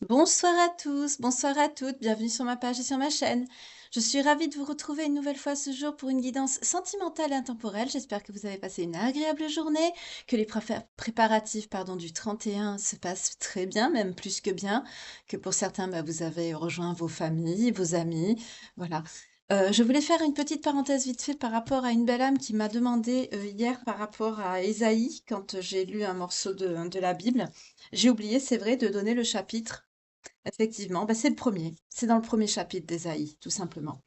Bonsoir à tous, bonsoir à toutes, bienvenue sur ma page et sur ma chaîne. Je suis ravie de vous retrouver une nouvelle fois ce jour pour une guidance sentimentale et intemporelle. J'espère que vous avez passé une agréable journée, que les préparatifs du 31 se passent très bien, même plus que bien, que pour certains, vous avez rejoint vos familles, vos amis, voilà. Je voulais faire une petite parenthèse vite fait par rapport à une belle âme qui m'a demandé hier par rapport à Ésaïe, quand j'ai lu un morceau de la Bible. J'ai oublié, c'est vrai, de donner le chapitre. Effectivement, c'est le premier. C'est dans le premier chapitre d'Ésaïe, tout simplement.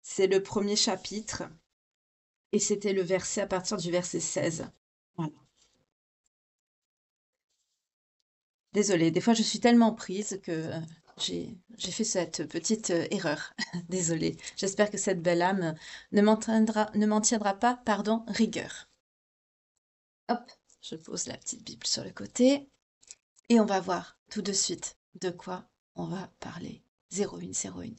C'est le premier chapitre et c'était le verset à partir du verset 16. Voilà. Désolée, des fois je suis tellement prise que j'ai fait cette petite erreur. Désolée. J'espère que cette belle âme ne m'en tiendra pas, rigueur. Hop, je pose la petite Bible sur le côté et on va voir tout de suite de quoi on va parler. 0101.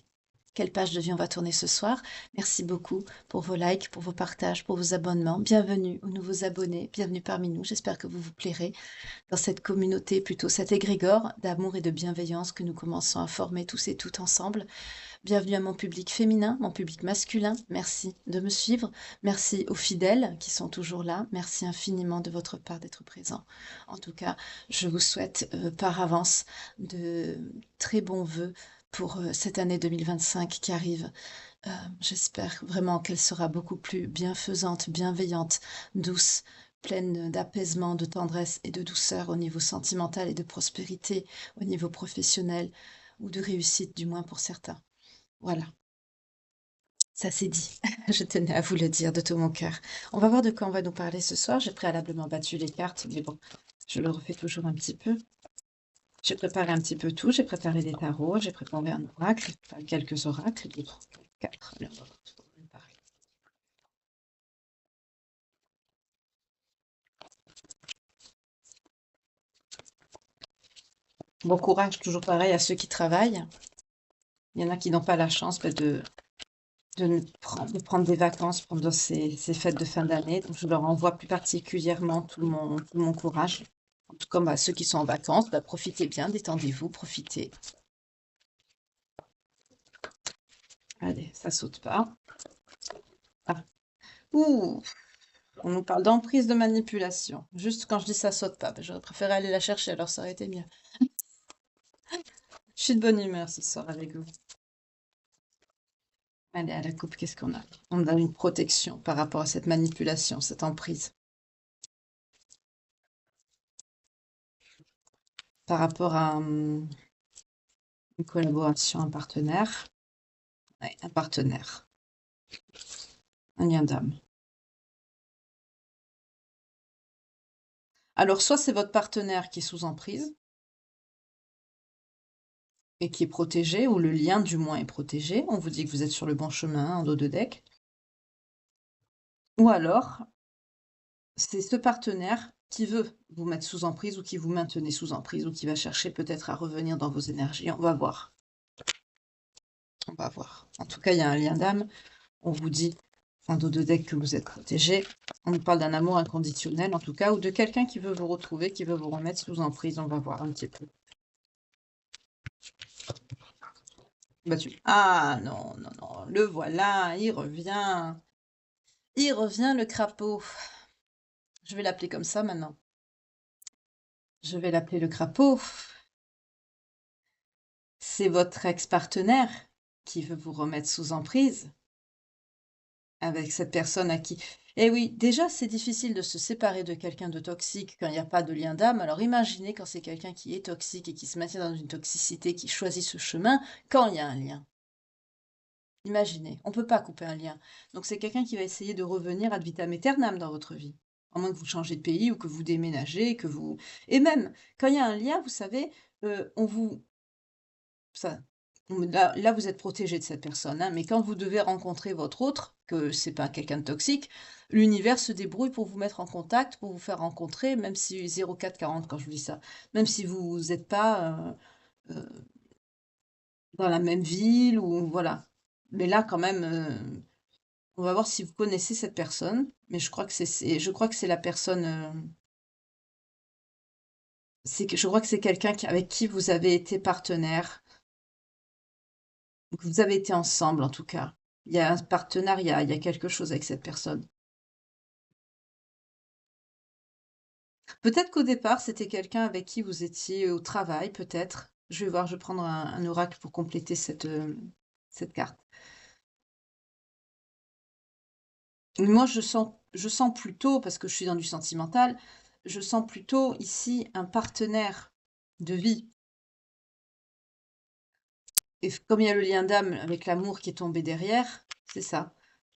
Quelle page de vie on va tourner ce soir? Merci beaucoup pour vos likes, pour vos partages, pour vos abonnements. Bienvenue aux nouveaux abonnés, bienvenue parmi nous. J'espère que vous vous plairez dans cette communauté, plutôt cet égrégore d'amour et de bienveillance que nous commençons à former tous et toutes ensemble. Bienvenue à mon public féminin, mon public masculin. Merci de me suivre. Merci aux fidèles qui sont toujours là. Merci infiniment de votre part d'être présents. En tout cas, je vous souhaite par avance de très bons vœux pour cette année 2025 qui arrive. J'espère vraiment qu'elle sera beaucoup plus bienfaisante, bienveillante, douce, pleine d'apaisement, de tendresse et de douceur au niveau sentimental et de prospérité au niveau professionnel ou de réussite du moins pour certains. Voilà, ça c'est dit. Je tenais à vous le dire de tout mon cœur. On va voir de quoi on va nous parler ce soir. J'ai préalablement battu les cartes, mais bon, je le refais toujours un petit peu. J'ai préparé un petit peu tout. J'ai préparé des tarots, j'ai préparé un oracle, enfin, quelques oracles, deux, trois, quatre. Alors, on va voir ce qu'on va nous parler. Bon courage, toujours pareil, à ceux qui travaillent. Il y en a qui n'ont pas la chance de prendre des vacances pendant ces fêtes de fin d'année. Donc, je leur envoie plus particulièrement tout mon courage. En tout cas, ceux qui sont en vacances, profitez bien, détendez-vous, profitez. Allez, ça saute pas. Ah. Ouh, on nous parle d'emprise de manipulation. Juste quand je dis ça saute pas, j'aurais préféré aller la chercher, alors ça aurait été mieux. Je suis de bonne humeur ce soir avec vous. Allez, à la coupe, qu'est-ce qu'on a? On a une protection par rapport à cette manipulation, cette emprise. Par rapport à une collaboration, un partenaire. Ouais, un partenaire, un lien d'âme. Alors, soit c'est votre partenaire qui est sous emprise et qui est protégé, ou le lien du moins est protégé. On vous dit que vous êtes sur le bon chemin en dos de deck. Ou alors, c'est ce partenaire qui veut vous mettre sous emprise ou qui vous maintenez sous emprise ou qui va chercher peut-être à revenir dans vos énergies. On va voir. On va voir. En tout cas, il y a un lien d'âme. On vous dit en dos de deck que vous êtes protégé. On nous parle d'un amour inconditionnel, en tout cas, ou de quelqu'un qui veut vous retrouver, qui veut vous remettre sous emprise. On va voir un petit peu. Battu. Ah non, non, non, le voilà, il revient. Il revient le crapaud. Je vais l'appeler comme ça maintenant. Je vais l'appeler le crapaud. C'est votre ex-partenaire qui veut vous remettre sous emprise avec cette personne à qui... Eh oui, déjà c'est difficile de se séparer de quelqu'un de toxique quand il n'y a pas de lien d'âme. Alors imaginez quand c'est quelqu'un qui est toxique et qui se maintient dans une toxicité, qui choisit ce chemin, quand il y a un lien. Imaginez, on ne peut pas couper un lien. Donc c'est quelqu'un qui va essayer de revenir ad vitam aeternam dans votre vie. À moins que vous changez de pays ou que vous déménagez, que vous... Et même, quand il y a un lien, vous savez, on vous... Ça, là, vous êtes protégé de cette personne, hein, mais quand vous devez rencontrer votre autre, que c'est pas quelqu'un de toxique, l'univers se débrouille pour vous mettre en contact, pour vous faire rencontrer, même si 0440 quand je vous dis ça, même si vous n'êtes pas euh, dans la même ville ou voilà. Mais là, quand même, on va voir si vous connaissez cette personne, mais je crois que c'est la personne, Je crois que c'est quelqu'un avec qui vous avez été partenaire, ou que vous avez été ensemble en tout cas. Il y a un partenariat, il y a quelque chose avec cette personne. Peut-être qu'au départ, c'était quelqu'un avec qui vous étiez au travail, peut-être. Je vais voir, je vais prendre un oracle pour compléter cette carte. Moi, je sens plutôt, parce que je suis dans du sentimental, je sens plutôt ici un partenaire de vie. Et comme il y a le lien d'âme avec l'amour qui est tombé derrière, c'est ça.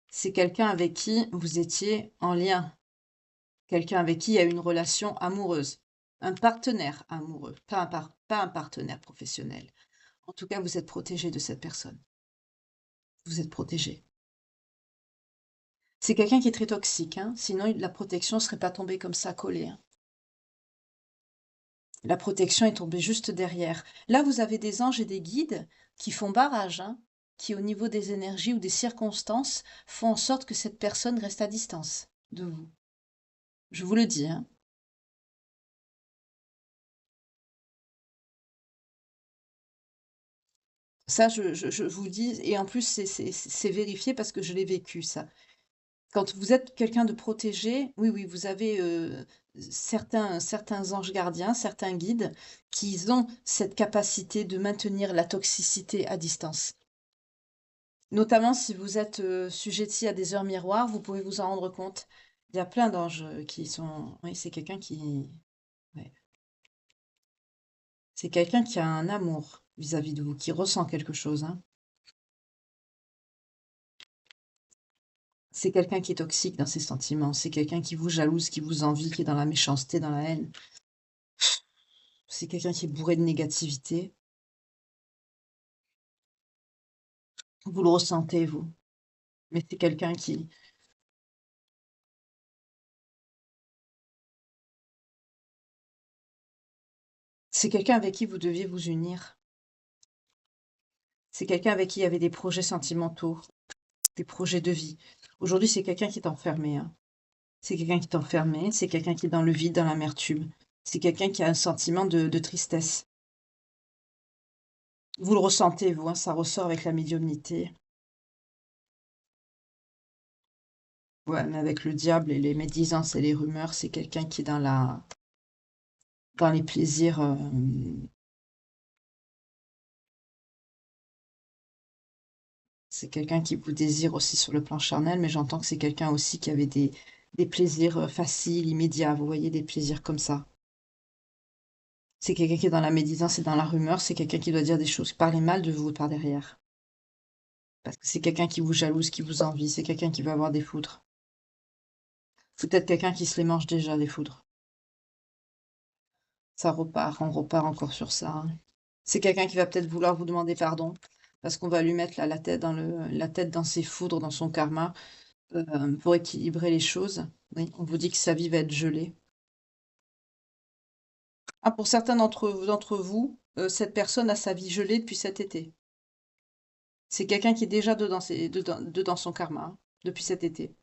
C'est quelqu'un avec qui vous étiez en lien, quelqu'un avec qui il y a une relation amoureuse, un partenaire amoureux, pas un partenaire professionnel. En tout cas, vous êtes protégé de cette personne. Vous êtes protégé. C'est quelqu'un qui est très toxique, hein, sinon la protection ne serait pas tombée comme ça collée, hein. La protection est tombée juste derrière. Là, vous avez des anges et des guides qui font barrage, hein, qui, au niveau des énergies ou des circonstances, font en sorte que cette personne reste à distance de vous. Je vous le dis, hein. Ça, je vous le dis, et en plus, c'est vérifié parce que je l'ai vécu, ça. Quand vous êtes quelqu'un de protégé, oui, oui, vous avez certains anges gardiens, certains guides, qui ont cette capacité de maintenir la toxicité à distance. Notamment si vous êtes sujetti à des heures miroirs, vous pouvez vous en rendre compte. Il y a plein d'anges qui sont... Oui, c'est quelqu'un qui... ouais. C'est quelqu'un qui a un amour vis-à-vis de vous, qui ressent quelque chose, hein. C'est quelqu'un qui est toxique dans ses sentiments. C'est quelqu'un qui vous jalouse, qui vous envie, qui est dans la méchanceté, dans la haine. C'est quelqu'un qui est bourré de négativité. Vous le ressentez, vous. Mais c'est quelqu'un qui... C'est quelqu'un avec qui vous deviez vous unir. C'est quelqu'un avec qui il y avait des projets sentimentaux, des projets de vie. Aujourd'hui, c'est quelqu'un qui est enfermé, hein. C'est quelqu'un qui est enfermé, c'est quelqu'un qui est dans le vide, dans l'amertume. C'est quelqu'un qui a un sentiment de tristesse. Vous le ressentez, vous, hein, ça ressort avec la médiumnité. Ouais, mais avec le diable et les médisances et les rumeurs, c'est quelqu'un qui est dans les plaisirs. C'est quelqu'un qui vous désire aussi sur le plan charnel, mais j'entends que c'est quelqu'un aussi qui avait des plaisirs faciles, immédiats. Vous voyez, des plaisirs comme ça. C'est quelqu'un qui est dans la médisance et dans la rumeur. C'est quelqu'un qui doit dire des choses, parler mal de vous par derrière. Parce que c'est quelqu'un qui vous jalouse, qui vous envie. C'est quelqu'un qui veut avoir des foudres. Peut-être quelqu'un qui se les mange déjà, des foudres. Ça repart, on repart encore sur ça, hein. C'est quelqu'un qui va peut-être vouloir vous demander pardon. Parce qu'on va lui mettre la tête la tête dans ses foudres, dans son karma, pour équilibrer les choses. Oui, on vous dit que sa vie va être gelée. Ah, pour certains d'entre vous, cette personne a sa vie gelée depuis cet été. C'est quelqu'un qui est déjà dedans son karma, hein, depuis cet été.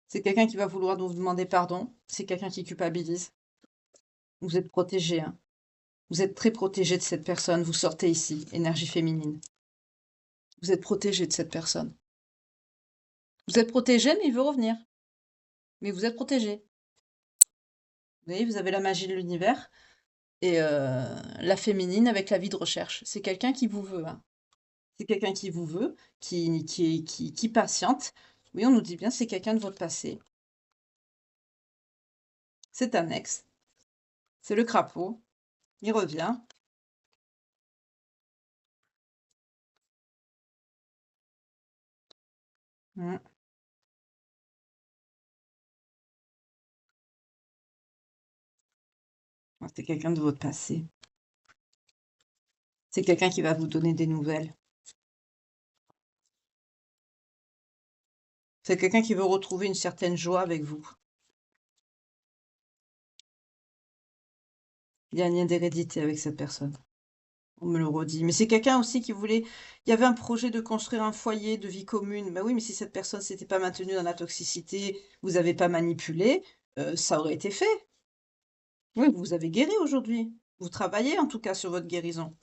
C'est quelqu'un qui va vouloir vous demander pardon. C'est quelqu'un qui culpabilise. Vous êtes protégé, hein. Vous êtes très protégé de cette personne. Vous sortez ici, énergie féminine. Vous êtes protégé de cette personne. Vous êtes protégé, mais il veut revenir. Mais vous êtes protégé. Vous voyez, vous avez la magie de l'univers et la féminine avec la vie de recherche. C'est quelqu'un qui vous veut, hein. C'est quelqu'un qui vous veut, qui patiente. Oui, on nous dit bien, c'est quelqu'un de votre passé. C'est un ex. C'est le crapaud. Il revient. Mm. C'est quelqu'un de votre passé. C'est quelqu'un qui va vous donner des nouvelles. C'est quelqu'un qui veut retrouver une certaine joie avec vous. Il y a un lien d'hérédité avec cette personne. On me le redit. Mais c'est quelqu'un aussi qui voulait... Il y avait un projet de construire un foyer de vie commune. Ben oui, mais si cette personne s'était pas maintenue dans la toxicité, vous avez pas manipulé, ça aurait été fait. Oui, vous avez guéri aujourd'hui. Vous travaillez en tout cas sur votre guérison.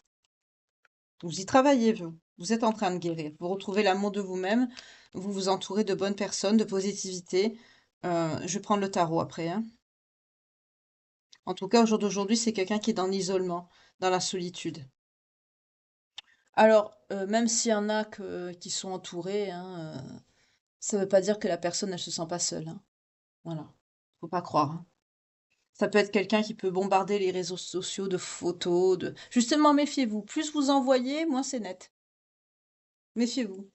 Vous y travaillez, vous. Vous êtes en train de guérir. Vous retrouvez l'amour de vous-même. Vous vous entourez de bonnes personnes, de positivité. Je vais prendre le tarot après, hein. En tout cas, au jour d'aujourd'hui, c'est quelqu'un qui est dans l'isolement, dans la solitude. Alors, même s'il y en a qui sont entourés, hein, ça ne veut pas dire que la personne, elle se sent pas seule, hein. Voilà. Faut pas croire, hein. Ça peut être quelqu'un qui peut bombarder les réseaux sociaux de photos, de... Justement, méfiez-vous. Plus vous envoyez, moins c'est net. Méfiez-vous.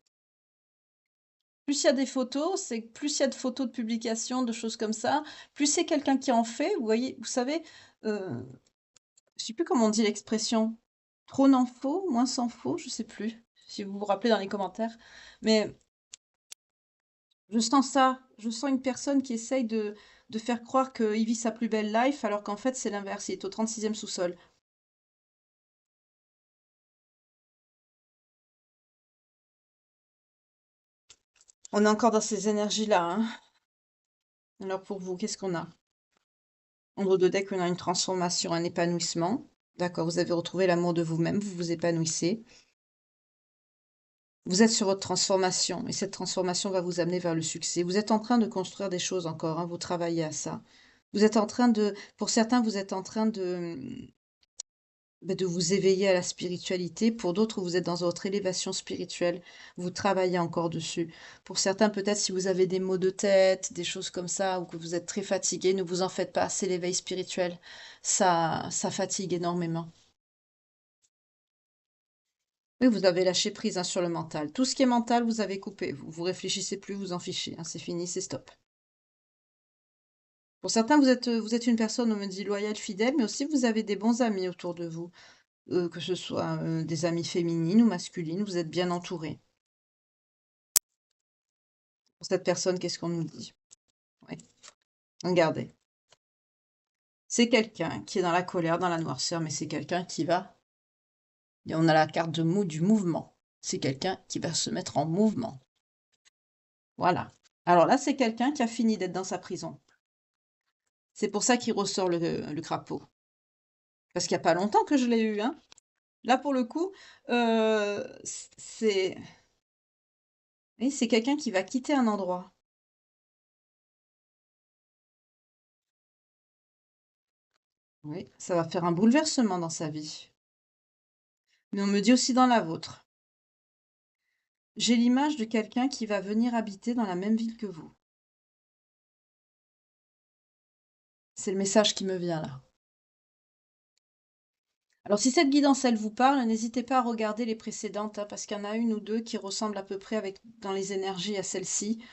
Plus il y a des photos, c'est que plus il y a de photos de publications, de choses comme ça, plus c'est quelqu'un qui en fait. Vous voyez, vous savez, je sais plus comment on dit l'expression. Trop n'en faut, moins s'en faut, je sais plus. Si vous vous rappelez dans les commentaires. Mais je sens ça. Je sens une personne qui essaye de faire croire qu'il vit sa plus belle life, alors qu'en fait, c'est l'inverse. Il est au 36e sous-sol. On est encore dans ces énergies-là, hein. Alors pour vous, qu'est-ce qu'on a? En gros de deck, on a une transformation, un épanouissement. D'accord, vous avez retrouvé l'amour de vous-même, vous vous épanouissez. Vous êtes sur votre transformation et cette transformation va vous amener vers le succès. Vous êtes en train de construire des choses encore, hein, vous travaillez à ça. Vous êtes en train de, pour certains, vous êtes en train de vous éveiller à la spiritualité. Pour d'autres, vous êtes dans votre élévation spirituelle. Vous travaillez encore dessus. Pour certains, peut-être si vous avez des maux de tête, des choses comme ça, ou que vous êtes très fatigué, ne vous en faites pas. C'est l'éveil spirituel. Ça fatigue énormément. Oui, vous avez lâché prise, hein, sur le mental. Tout ce qui est mental, vous avez coupé. Vous réfléchissez plus, vous en fichez, hein. C'est fini, c'est stop. Pour certains, vous êtes une personne, on me dit, loyale, fidèle, mais aussi vous avez des bons amis autour de vous. Que ce soit des amies féminines ou masculines, vous êtes bien entouré. Pour cette personne, qu'est-ce qu'on nous dit? Oui, regardez. C'est quelqu'un qui est dans la colère, dans la noirceur, mais c'est quelqu'un qui va... Et on a la carte du mouvement. C'est quelqu'un qui va se mettre en mouvement. Voilà. Alors là, c'est quelqu'un qui a fini d'être dans sa prison. C'est pour ça qu'il ressort le crapaud. Parce qu'il n'y a pas longtemps que je l'ai eu, hein. Là, pour le coup, c'est... Oui, c'est quelqu'un qui va quitter un endroit. Oui, ça va faire un bouleversement dans sa vie. Mais on me dit aussi dans la vôtre. J'ai l'image de quelqu'un qui va venir habiter dans la même ville que vous. C'est le message qui me vient là. Alors si cette guidance, elle vous parle, n'hésitez pas à regarder les précédentes, hein, parce qu'il y en a une ou deux qui ressemblent à peu près dans les énergies à celle-ci.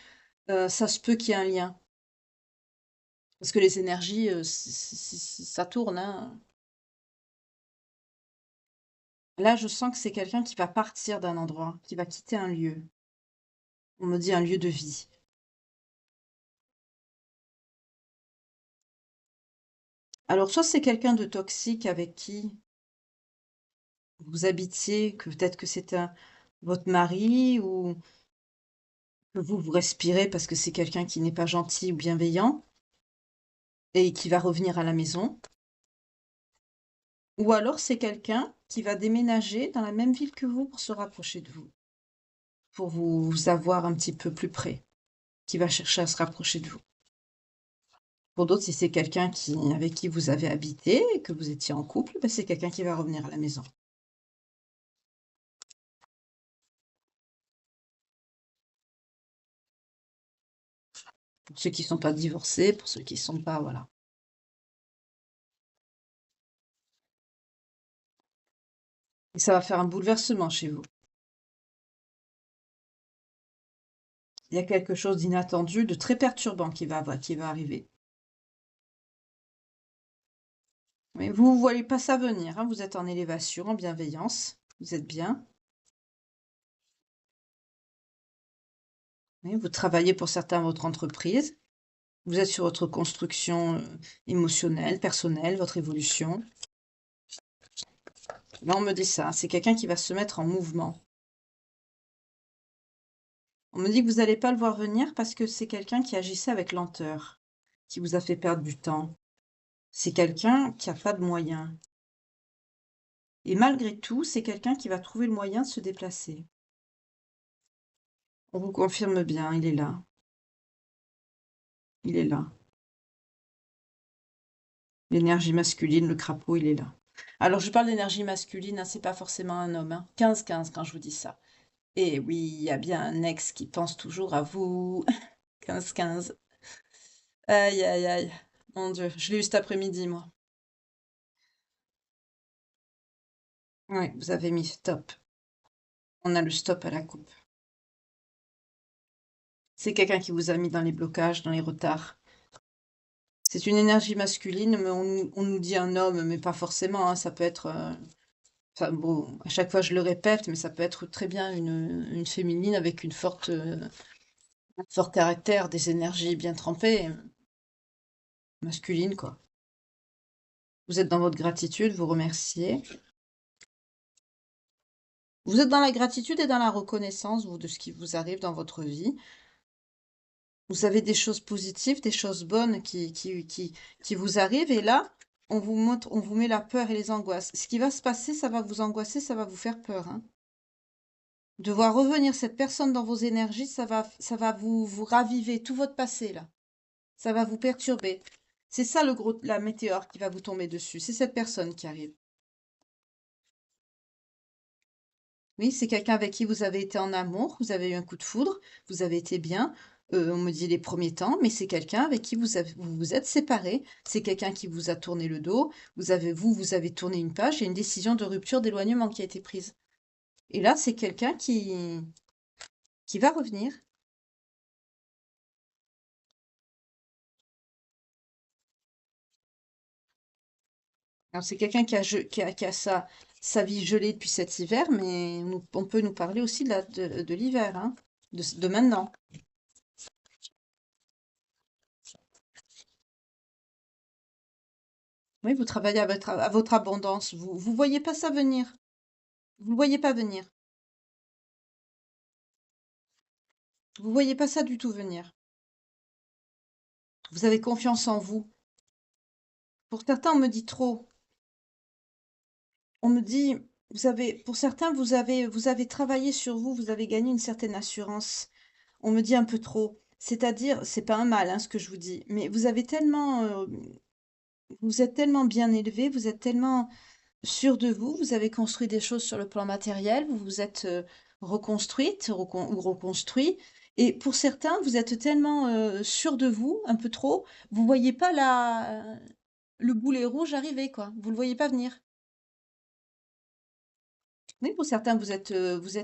Ça se peut qu'il y ait un lien. Parce que les énergies, ça tourne, hein. Là, je sens que c'est quelqu'un qui va partir d'un endroit, qui va quitter un lieu. On me dit un lieu de vie. Alors, soit c'est quelqu'un de toxique avec qui vous habitiez, que peut-être que c'est votre mari, ou que vous respirez parce que c'est quelqu'un qui n'est pas gentil ou bienveillant et qui va revenir à la maison. Ou alors c'est quelqu'un qui va déménager dans la même ville que vous pour se rapprocher de vous, pour vous avoir un petit peu plus près, qui va chercher à se rapprocher de vous. Pour d'autres, si c'est quelqu'un avec qui vous avez habité et que vous étiez en couple, ben c'est quelqu'un qui va revenir à la maison. Pour ceux qui ne sont pas divorcés, pour ceux qui ne sont pas, voilà. Et ça va faire un bouleversement chez vous. Il y a quelque chose d'inattendu, de très perturbant qui va arriver. Mais vous ne voyez pas ça venir, hein, vous êtes en élévation, en bienveillance, vous êtes bien. Oui, vous travaillez pour certains votre entreprise. Vous êtes sur votre construction émotionnelle, personnelle, votre évolution. Là, on me dit ça, c'est quelqu'un qui va se mettre en mouvement. On me dit que vous n'allez pas le voir venir parce que c'est quelqu'un qui agissait avec lenteur, qui vous a fait perdre du temps. c'est quelqu'un qui a pas de moyens et malgré tout, c'est quelqu'un qui va trouver le moyen de se déplacer. On vous confirme bien, il est là, il est là. L'énergie masculine, le crapaud, il est là. Alors je parle d'énergie masculine, hein, c'est pas forcément un homme, hein. 15-15 quand je vous dis ça. Et oui, il y a bien un ex qui pense toujours à vous. 15-15. Aïe, aïe, aïe. Mon Dieu, je l'ai eu cet après-midi, moi. Oui, vous avez mis stop. On a le stop à la coupe. C'est quelqu'un qui vous a mis dans les blocages, dans les retards. C'est une énergie masculine, mais on nous dit un homme, mais pas forcément, hein. Ça peut être... enfin bon, à chaque fois je le répète, mais ça peut être très bien une féminine avec un fort caractère, des énergies bien trempées, masculines, quoi. Vous êtes dans votre gratitude, vous remerciez. Vous êtes dans la gratitude et dans la reconnaissance, vous, de ce qui vous arrive dans votre vie. Vous avez des choses positives, des choses bonnes qui vous arrivent, et là, on vous montre, on vous met la peur et les angoisses. Ce qui va se passer, ça va vous angoisser, ça va vous faire peur, hein. De voir revenir cette personne dans vos énergies, ça va vous raviver tout votre passé, là. Ça va vous perturber. C'est ça la météore qui va vous tomber dessus. C'est cette personne qui arrive. Oui, c'est quelqu'un avec qui vous avez été en amour, vous avez eu un coup de foudre, vous avez été bien, on me dit les premiers temps, mais c'est quelqu'un avec qui vous vous êtes séparés, c'est quelqu'un qui vous a tourné le dos, vous avez tourné une page, et une décision de rupture, d'éloignement qui a été prise. Et là, c'est quelqu'un qui va revenir. Alors, c'est quelqu'un qui a sa vie gelée depuis cet hiver, mais on peut nous parler aussi de l'hiver, hein, de maintenant. Oui, vous travaillez à votre abondance, vous voyez pas ça venir. Vous ne voyez pas venir. Vous voyez pas ça du tout venir. Vous avez confiance en vous. Pour certains, on me dit trop. On me dit, pour certains, vous avez travaillé sur vous, vous avez gagné une certaine assurance. On me dit un peu trop. C'est-à-dire, c'est pas un mal, hein, ce que je vous dis, mais vous êtes tellement bien élevé, vous êtes tellement sûr de vous, vous avez construit des choses sur le plan matériel, vous vous êtes reconstruite ou reconstruit. Et pour certains, vous êtes tellement sûr de vous, un peu trop, vous voyez pas le boulet rouge arriver, quoi. Vous le voyez pas venir. Oui, pour certains, vous êtes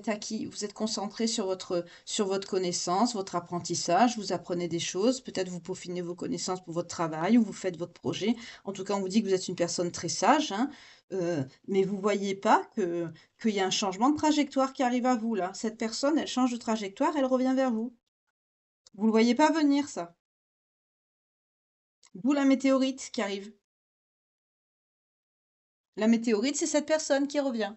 acquis, vous êtes concentré sur votre connaissance, votre apprentissage, vous apprenez des choses, peut-être vous peaufinez vos connaissances pour votre travail ou vous faites votre projet. En tout cas, on vous dit que vous êtes une personne très sage, hein, mais vous voyez pas qu'il y a un changement de trajectoire qui arrive à vous, là. Cette personne, elle change de trajectoire, elle revient vers vous. Vous le voyez pas venir, ça. D'où la météorite qui arrive. La météorite, c'est cette personne qui revient.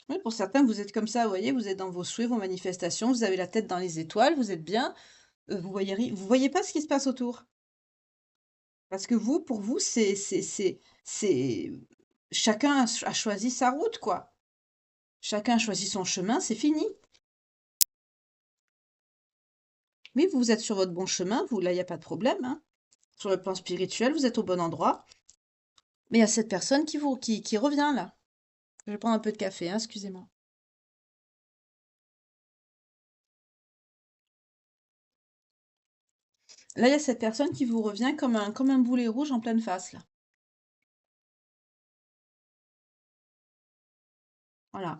Oui, pour certains, vous êtes comme ça, vous voyez, vous êtes dans vos souhaits, vos manifestations, vous avez la tête dans les étoiles, vous êtes bien, vous voyez pas ce qui se passe autour. Parce que vous, pour vous, c'est chacun a choisi sa route, quoi. Chacun a choisi son chemin, c'est fini. Oui, vous êtes sur votre bon chemin, vous, là, il y a pas de problème, hein. Sur le plan spirituel, vous êtes au bon endroit. Mais il y a cette personne qui revient, là. Je vais prendre un peu de café, hein, excusez-moi. Là, il y a cette personne qui vous revient comme un boulet rouge en pleine face, là. Voilà.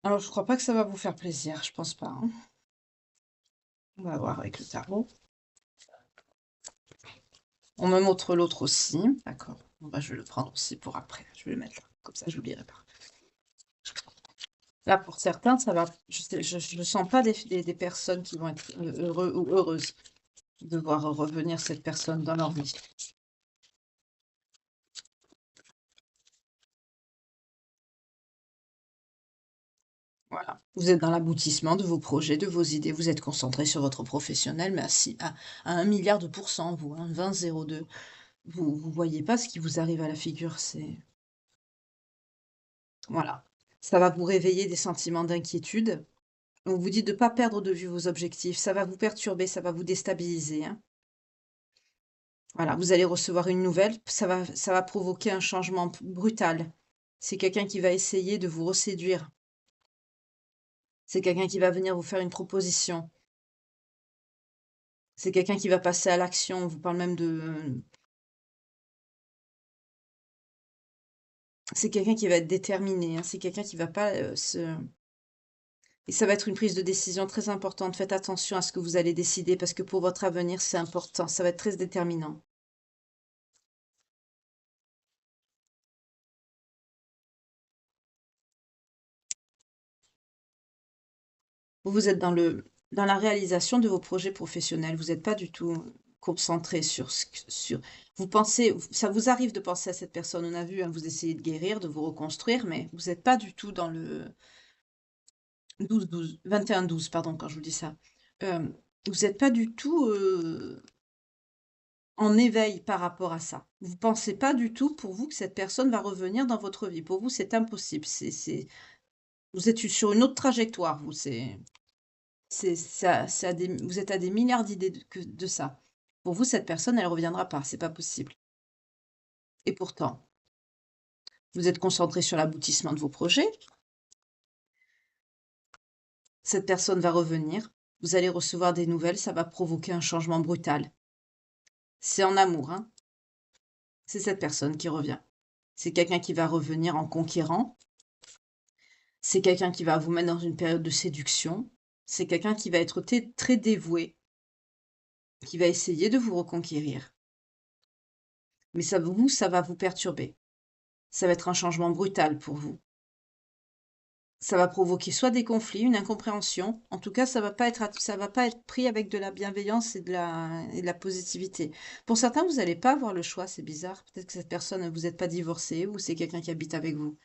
Alors, je crois pas que ça va vous faire plaisir, je pense pas, hein. On va voir avec le tarot. On me montre l'autre aussi. D'accord. Bon, bah, je vais le prendre aussi pour après. Je vais le mettre là. Comme ça, je n'oublierai pas. Là, pour certains, ça va. Je ne sens pas des personnes qui vont être heureux ou heureuses de voir revenir cette personne dans leur vie. Voilà. Vous êtes dans l'aboutissement de vos projets, de vos idées. Vous êtes concentré sur votre professionnel, mais à 1 milliard de pourcents, vous, hein, 20,02. Vous voyez pas ce qui vous arrive à la figure. Voilà. Ça va vous réveiller des sentiments d'inquiétude. On vous dit de ne pas perdre de vue vos objectifs. Ça va vous perturber, ça va vous déstabiliser, hein. Voilà, vous allez recevoir une nouvelle, ça va provoquer un changement brutal. C'est quelqu'un qui va essayer de vous reséduire. C'est quelqu'un qui va venir vous faire une proposition. C'est quelqu'un qui va passer à l'action. On vous parle même de c'est quelqu'un qui va être déterminé, hein. C'est quelqu'un qui va pas, se et ça va être une prise de décision très importante. Faites attention à ce que vous allez décider parce que pour votre avenir, c'est important. Ça va être très déterminant. Vous êtes dans la réalisation de vos projets professionnels. Vous êtes pas du tout concentré sur vous pensez ça vous arrive de penser à cette personne, on a vu, hein, vous essayez de guérir, de vous reconstruire, mais vous êtes pas du tout dans le 12-12, 21-12, pardon, quand je vous dis ça. Vous êtes pas du tout, en éveil par rapport à ça. Vous pensez pas du tout pour vous que cette personne va revenir dans votre vie. Pour vous, c'est impossible. Vous êtes sur une autre trajectoire, vous, c'est à des vous êtes à des milliards d'idées de ça. Pour vous, cette personne, elle reviendra pas, c'est pas possible. Et pourtant, vous êtes concentré sur l'aboutissement de vos projets. Cette personne va revenir, vous allez recevoir des nouvelles, ça va provoquer un changement brutal. C'est en amour, hein. C'est cette personne qui revient. C'est quelqu'un qui va revenir en conquérant. C'est quelqu'un qui va vous mettre dans une période de séduction. C'est quelqu'un qui va être très dévoué, qui va essayer de vous reconquérir. Mais ça va vous perturber. Ça va être un changement brutal pour vous. Ça va provoquer soit des conflits, une incompréhension. En tout cas, ça va pas être pris avec de la bienveillance et de la positivité. Pour certains, vous n'allez pas avoir le choix, c'est bizarre. Peut-être que cette personne, vous n'êtes pas divorcé ou c'est quelqu'un qui habite avec vous.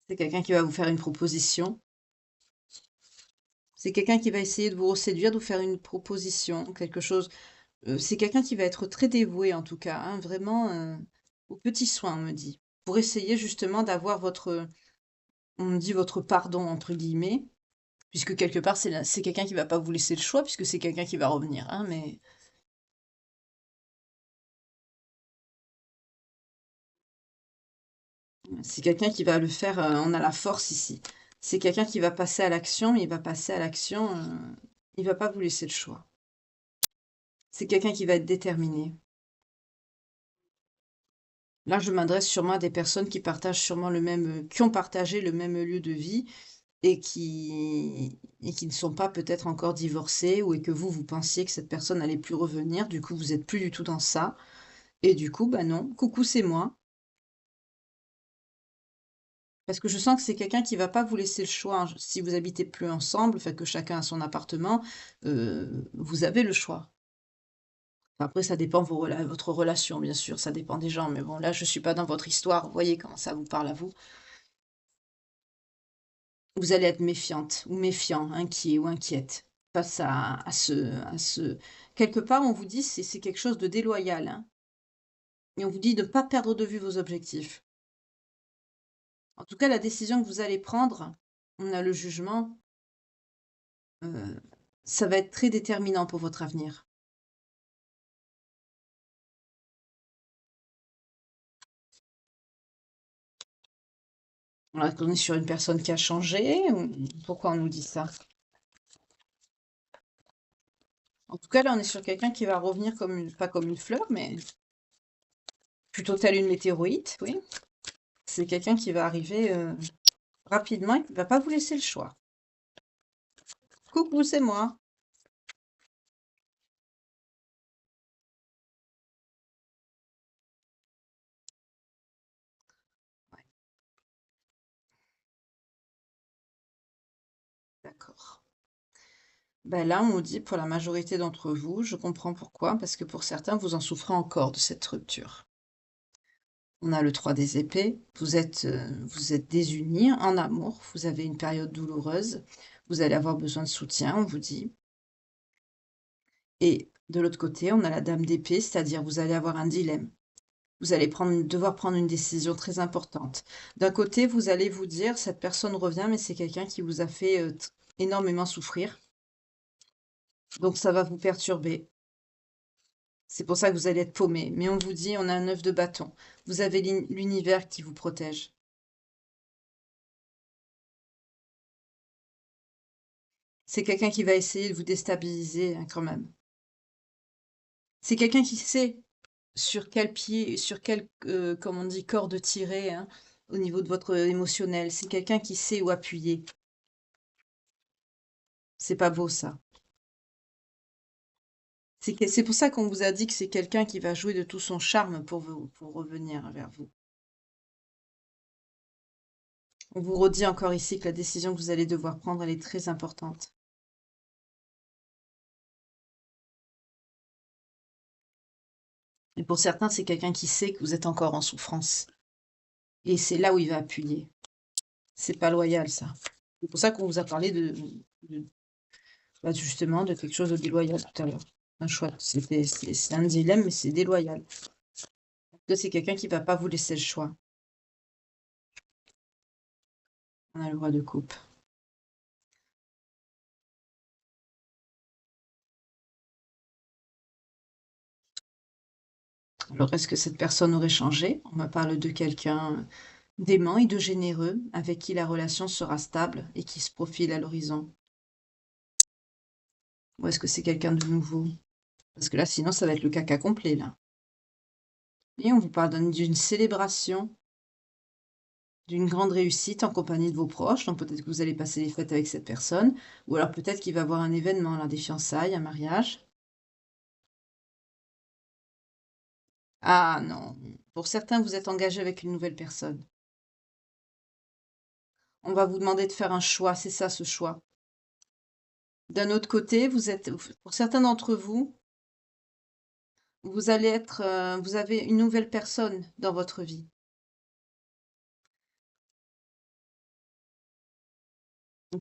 C'est quelqu'un qui va vous faire une proposition. C'est quelqu'un qui va essayer de vous séduire, de vous faire une proposition, quelque chose. C'est quelqu'un qui va être très dévoué en tout cas, hein, vraiment aux petits soins, on me dit. Pour essayer justement d'avoir on me dit votre pardon entre guillemets, puisque quelque part c'est quelqu'un qui va pas vous laisser le choix, puisque c'est quelqu'un qui va revenir, hein, mais c'est quelqu'un qui va le faire, on a la force ici. C'est quelqu'un qui va passer à l'action, mais il va passer à l'action, il va pas vous laisser le choix. C'est quelqu'un qui va être déterminé. Là, je m'adresse sûrement à des personnes qui partagent sûrement qui ont partagé le même lieu de vie et qui ne sont pas peut-être encore divorcées ou et que vous pensiez que cette personne allait plus revenir. Du coup, vous êtes plus du tout dans ça et du coup, bah, non, coucou, c'est moi. Parce que je sens que c'est quelqu'un qui va pas vous laisser le choix, hein. Si vous habitez plus ensemble, fait que chacun a son appartement, vous avez le choix. Après, ça dépend votre relation, bien sûr, ça dépend des gens, mais bon, là, je suis pas dans votre histoire. Vous voyez comment ça vous parle à vous. Vous allez être méfiante ou méfiant, inquiet ou inquiète face à ce quelque part, on vous dit c'est quelque chose de déloyal, hein, et on vous dit de ne pas perdre de vue vos objectifs. En tout cas, la décision que vous allez prendre, on a le jugement, heu, ça va être très déterminant pour votre avenir. Voilà, qu'on est sur une personne qui a changé ou pourquoi on nous dit ça? En tout cas, là, on est sur quelqu'un qui va revenir pas comme une fleur, mais plutôt telle une météorite, oui. C'est quelqu'un qui va arriver, rapidement et qui va pas vous laisser le choix. Coucou, c'est moi. Ouais, d'accord. Ben là, on nous dit pour la majorité d'entre vous, je comprends pourquoi, parce que pour certains, vous en souffrez encore de cette rupture. On a le 3 des épées. Vous êtes désunis en amour. Vous avez une période douloureuse. Vous allez avoir besoin de soutien, on vous dit. Et de l'autre côté, on a la dame d'épée, c'est-à-dire vous allez avoir un dilemme. Vous allez devoir prendre une décision très importante. D'un côté, vous allez vous dire, cette personne revient, mais c'est quelqu'un qui vous a fait énormément souffrir. Donc ça va vous perturber. C'est pour ça que vous allez être paumé. Mais on vous dit, on a un œuf de bâton. Vous avez l'univers qui vous protège. C'est quelqu'un qui va essayer de vous déstabiliser hein, quand même. C'est quelqu'un qui sait sur quel pied, sur quel, comme on dit, corde tirer hein, au niveau de votre émotionnel. C'est quelqu'un qui sait où appuyer. C'est pas beau ça. C'est pour ça qu'on vous a dit que c'est quelqu'un qui va jouer de tout son charme pour revenir vers vous. On vous redit encore ici que la décision que vous allez devoir prendre, elle est très importante. Et pour certains, c'est quelqu'un qui sait que vous êtes encore en souffrance. Et c'est là où il va appuyer. C'est pas loyal, ça. C'est pour ça qu'on vous a parlé de- bah, justement, de quelque chose de déloyal tout à l'heure. Un choix. C'est un dilemme, mais c'est déloyal. Parce que c'est quelqu'un qui va pas vous laisser le choix. On a le roi de coupe. Alors, est-ce que cette personne aurait changé? On me parle de quelqu'un d'aimant et de généreux, avec qui la relation sera stable et qui se profile à l'horizon. Ou est-ce que c'est quelqu'un de nouveau? Parce que là, sinon, ça va être le caca complet, là. Et on vous parle d'une célébration, d'une grande réussite en compagnie de vos proches. Donc peut-être que vous allez passer les fêtes avec cette personne. Ou alors peut-être qu'il va y avoir un événement, là, des fiançailles, un mariage. Ah non, pour certains, vous êtes engagé avec une nouvelle personne. On va vous demander de faire un choix, c'est ça ce choix. D'un autre côté, pour certains d'entre vous, vous avez une nouvelle personne dans votre vie.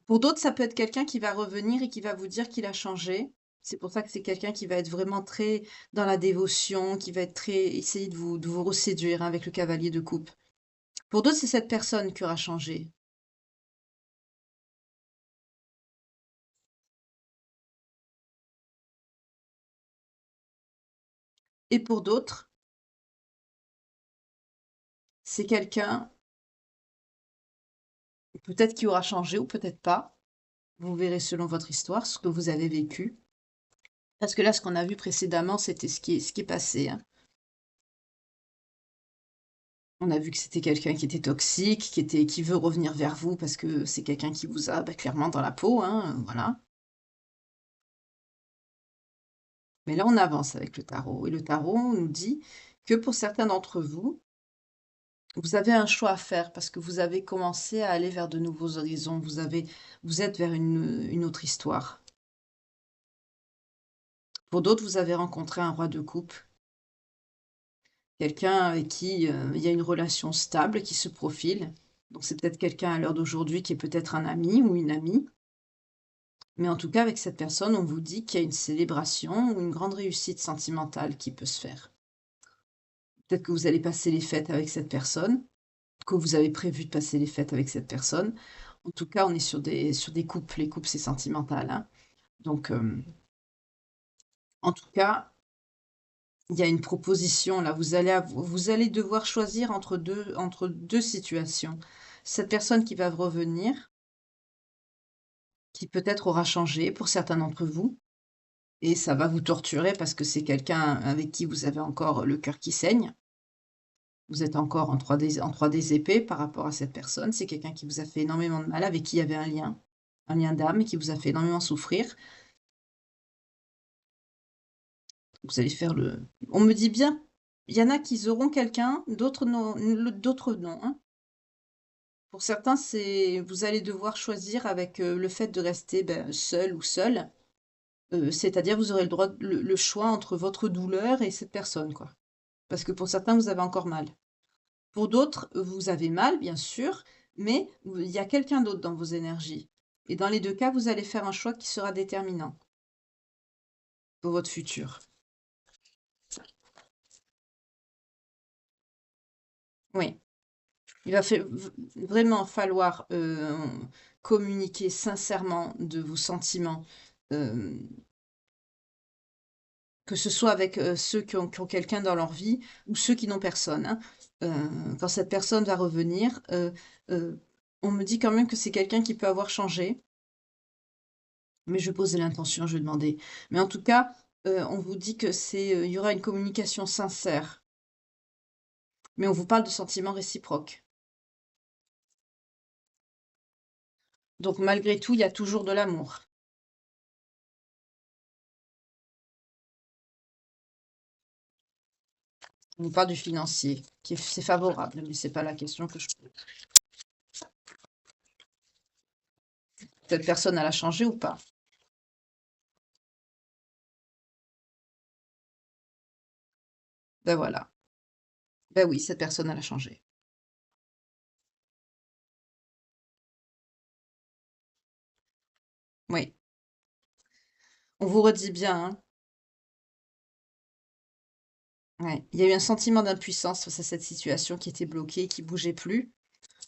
Pour d'autres, ça peut être quelqu'un qui va revenir et qui va vous dire qu'il a changé. C'est pour ça que c'est quelqu'un qui va être vraiment très dans la dévotion, qui va être très essayer de vous reséduire hein, avec le cavalier de coupe. Pour d'autres, c'est cette personne qui aura changé. Et pour d'autres, c'est quelqu'un peut-être qui aura changé ou peut-être pas. Vous verrez selon votre histoire ce que vous avez vécu. Parce que là, ce qu'on a vu précédemment, c'était ce qui est passé. Hein. On a vu que c'était quelqu'un qui était toxique, qui veut revenir vers vous parce que c'est quelqu'un qui vous a bah, clairement dans la peau, hein, voilà. Mais là, on avance avec le tarot et le tarot nous dit que pour certains d'entre vous, vous avez un choix à faire parce que vous avez commencé à aller vers de nouveaux horizons. Vous êtes vers une autre histoire. Pour d'autres, vous avez rencontré un roi de coupe, quelqu'un avec qui il y a une relation stable qui se profile. Donc c'est peut-être quelqu'un à l'heure d'aujourd'hui qui est peut-être un ami ou une amie. Mais en tout cas, avec cette personne, on vous dit qu'il y a une célébration ou une grande réussite sentimentale qui peut se faire. Peut-être que vous allez passer les fêtes avec cette personne, que vous avez prévu de passer les fêtes avec cette personne. En tout cas, on est sur des couples. Les couples, c'est sentimental, hein. Donc, en tout cas, il y a une proposition là. Vous allez devoir choisir entre deux situations. Cette personne qui va revenir, qui peut-être aura changé pour certains d'entre vous, et ça va vous torturer parce que c'est quelqu'un avec qui vous avez encore le cœur qui saigne. Vous êtes encore en 3D épais par rapport à cette personne. C'est quelqu'un qui vous a fait énormément de mal, avec qui il y avait un lien d'âme et qui vous a fait énormément souffrir. Vous allez faire le on me dit bien, il y en a qui auront quelqu'un, d'autres non, hein. Pour certains, c'est vous allez devoir choisir avec, le fait de rester, seul ou seule, c'est-à-dire vous aurez le choix entre votre douleur et cette personne, quoi. Parce que pour certains, vous avez encore mal. Pour d'autres, vous avez mal, bien sûr, mais il y a quelqu'un d'autre dans vos énergies. Et dans les 2 cas, vous allez faire un choix qui sera déterminant pour votre futur. Oui, il va vraiment falloir communiquer sincèrement de vos sentiments, euh, que ce soit avec ceux qui ont quelqu'un dans leur vie ou ceux qui n'ont personne, hein. Quand cette personne va revenir, euh, on me dit quand même que c'est quelqu'un qui peut avoir changé, mais je vais poser l'intention, je vais demander. Mais en tout cas, on vous dit que il y aura une communication sincère, mais on vous parle de sentiments réciproques. Donc malgré tout, il y a toujours de l'amour. On vous parle du financier, c'est favorable, mais c'est pas la question que je pose. Cette personne, elle a changé ou pas? Ben voilà. Ben oui, cette personne, elle a changé. Oui. On vous redit bien, hein. Ouais. Il y a eu un sentiment d'impuissance face à cette situation qui était bloquée, qui bougeait plus.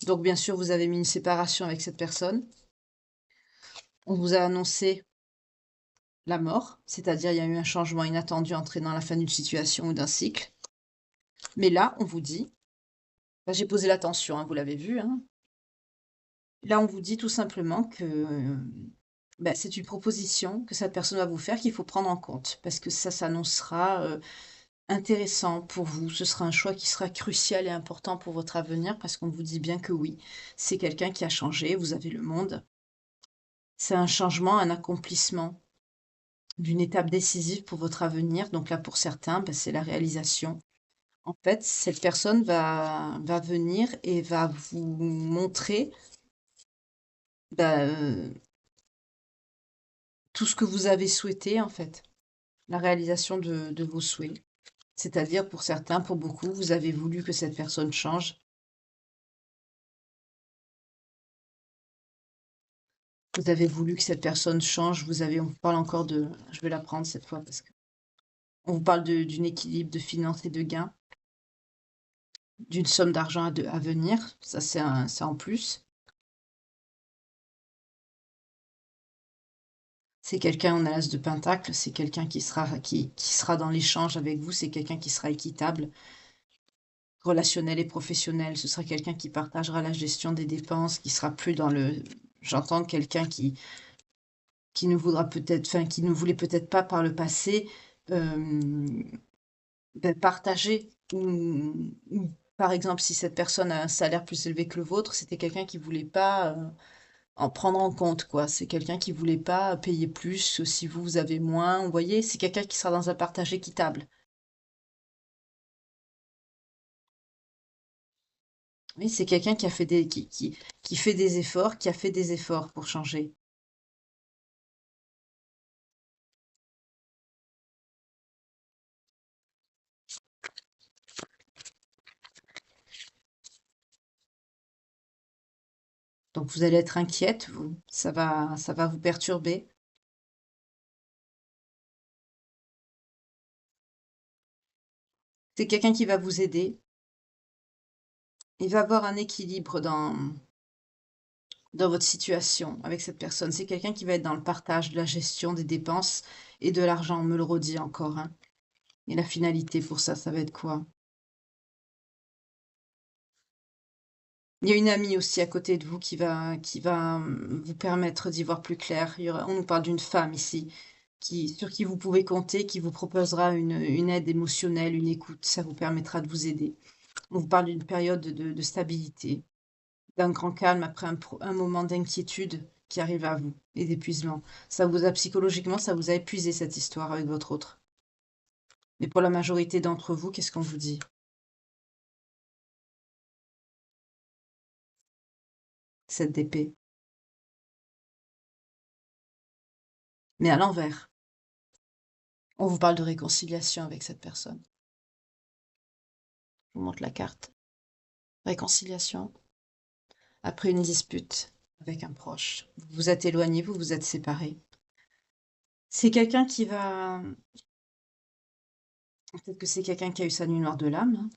Donc bien sûr, vous avez mis une séparation avec cette personne. On vous a annoncé la mort, c'est-à-dire il y a eu un changement inattendu entraînant la fin d'une situation ou d'un cycle. Mais là, on vous dit, là, j'ai posé l'attention, hein, vous l'avez vu, hein. Là, on vous dit tout simplement que ben, c'est une proposition que cette personne va vous faire qu'il faut prendre en compte parce que ça s'annoncera intéressant pour vous. Ce sera un choix qui sera crucial et important pour votre avenir parce qu'on vous dit bien que oui, c'est quelqu'un qui a changé, vous avez le monde. C'est un changement, un accomplissement d'une étape décisive pour votre avenir. Donc là, pour certains, ben, c'est la réalisation. En fait, cette personne va venir et va vous montrer ben, tout ce que vous avez souhaité, en fait, la réalisation de vos souhaits. C'est-à-dire, pour certains, pour beaucoup, vous avez voulu que cette personne change. Vous avez voulu que cette personne change. On vous parle encore de, je vais la prendre cette fois parce que on vous parle d'une équilibre de finances et de gains, d'une somme d'argent à venir. Ça, c'est en plus. C'est quelqu'un, on a l'as de Pentacle, c'est quelqu'un qui sera dans l'échange avec vous, c'est quelqu'un qui sera équitable, relationnel et professionnel. Ce sera quelqu'un qui partagera la gestion des dépenses, qui sera plus dans le. J'entends quelqu'un qui ne voudra peut-être, enfin, qui ne voulait peut-être pas par le passé partager. Ou, par exemple, si cette personne a un salaire plus élevé que le vôtre, c'était quelqu'un qui voulait pas en prendre en compte, quoi. C'est quelqu'un qui voulait pas payer plus si vous avez moins. Vous voyez, c'est quelqu'un qui sera dans un partage équitable. Oui, c'est quelqu'un qui a fait qui fait des efforts, qui a fait des efforts pour changer. Donc vous allez être inquiète, vous. Ça va vous perturber. C'est quelqu'un qui va vous aider. Il va avoir un équilibre dans votre situation avec cette personne. C'est quelqu'un qui va être dans le partage de la gestion des dépenses et de l'argent. On me le redit encore, hein. Et la finalité pour ça, ça va être quoi? Il y a une amie aussi à côté de vous qui va vous permettre d'y voir plus clair. On nous parle d'une femme ici sur qui vous pouvez compter, qui vous proposera une aide émotionnelle, une écoute. Ça vous permettra de vous aider. On vous parle d'une période de stabilité, d'un grand calme après un moment d'inquiétude qui arrive à vous et d'épuisement. Psychologiquement, ça vous a épuisé cette histoire avec votre autre. Mais pour la majorité d'entre vous, qu'est-ce qu'on vous dit? Cette d'épée. Mais à l'envers. On vous parle de réconciliation avec cette personne. Je vous montre la carte. réconciliation, après une dispute avec un proche. Vous vous êtes éloigné, vous vous êtes séparés. C'est quelqu'un qui va... Peut-être que c'est quelqu'un qui a eu sa nuit noire de l'âme, hein.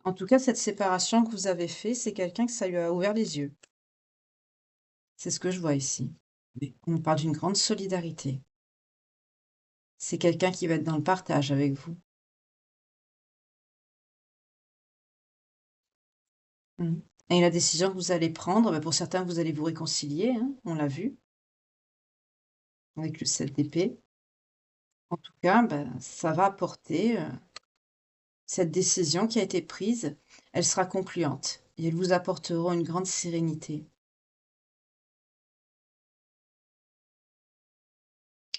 En tout cas, cette séparation que vous avez fait, c'est quelqu'un que ça lui a ouvert les yeux. C'est ce que je vois ici. Oui. On nous parle d'une grande solidarité. C'est quelqu'un qui va être dans le partage avec vous. Mhm. Et la décision que vous allez prendre, bah, pour certains, vous allez vous réconcilier, hein, on l'a vu, avec le 7 d'épée. En tout cas, bah, ça va apporter cette décision qui a été prise, elle sera concluante et elle vous apportera une grande sérénité.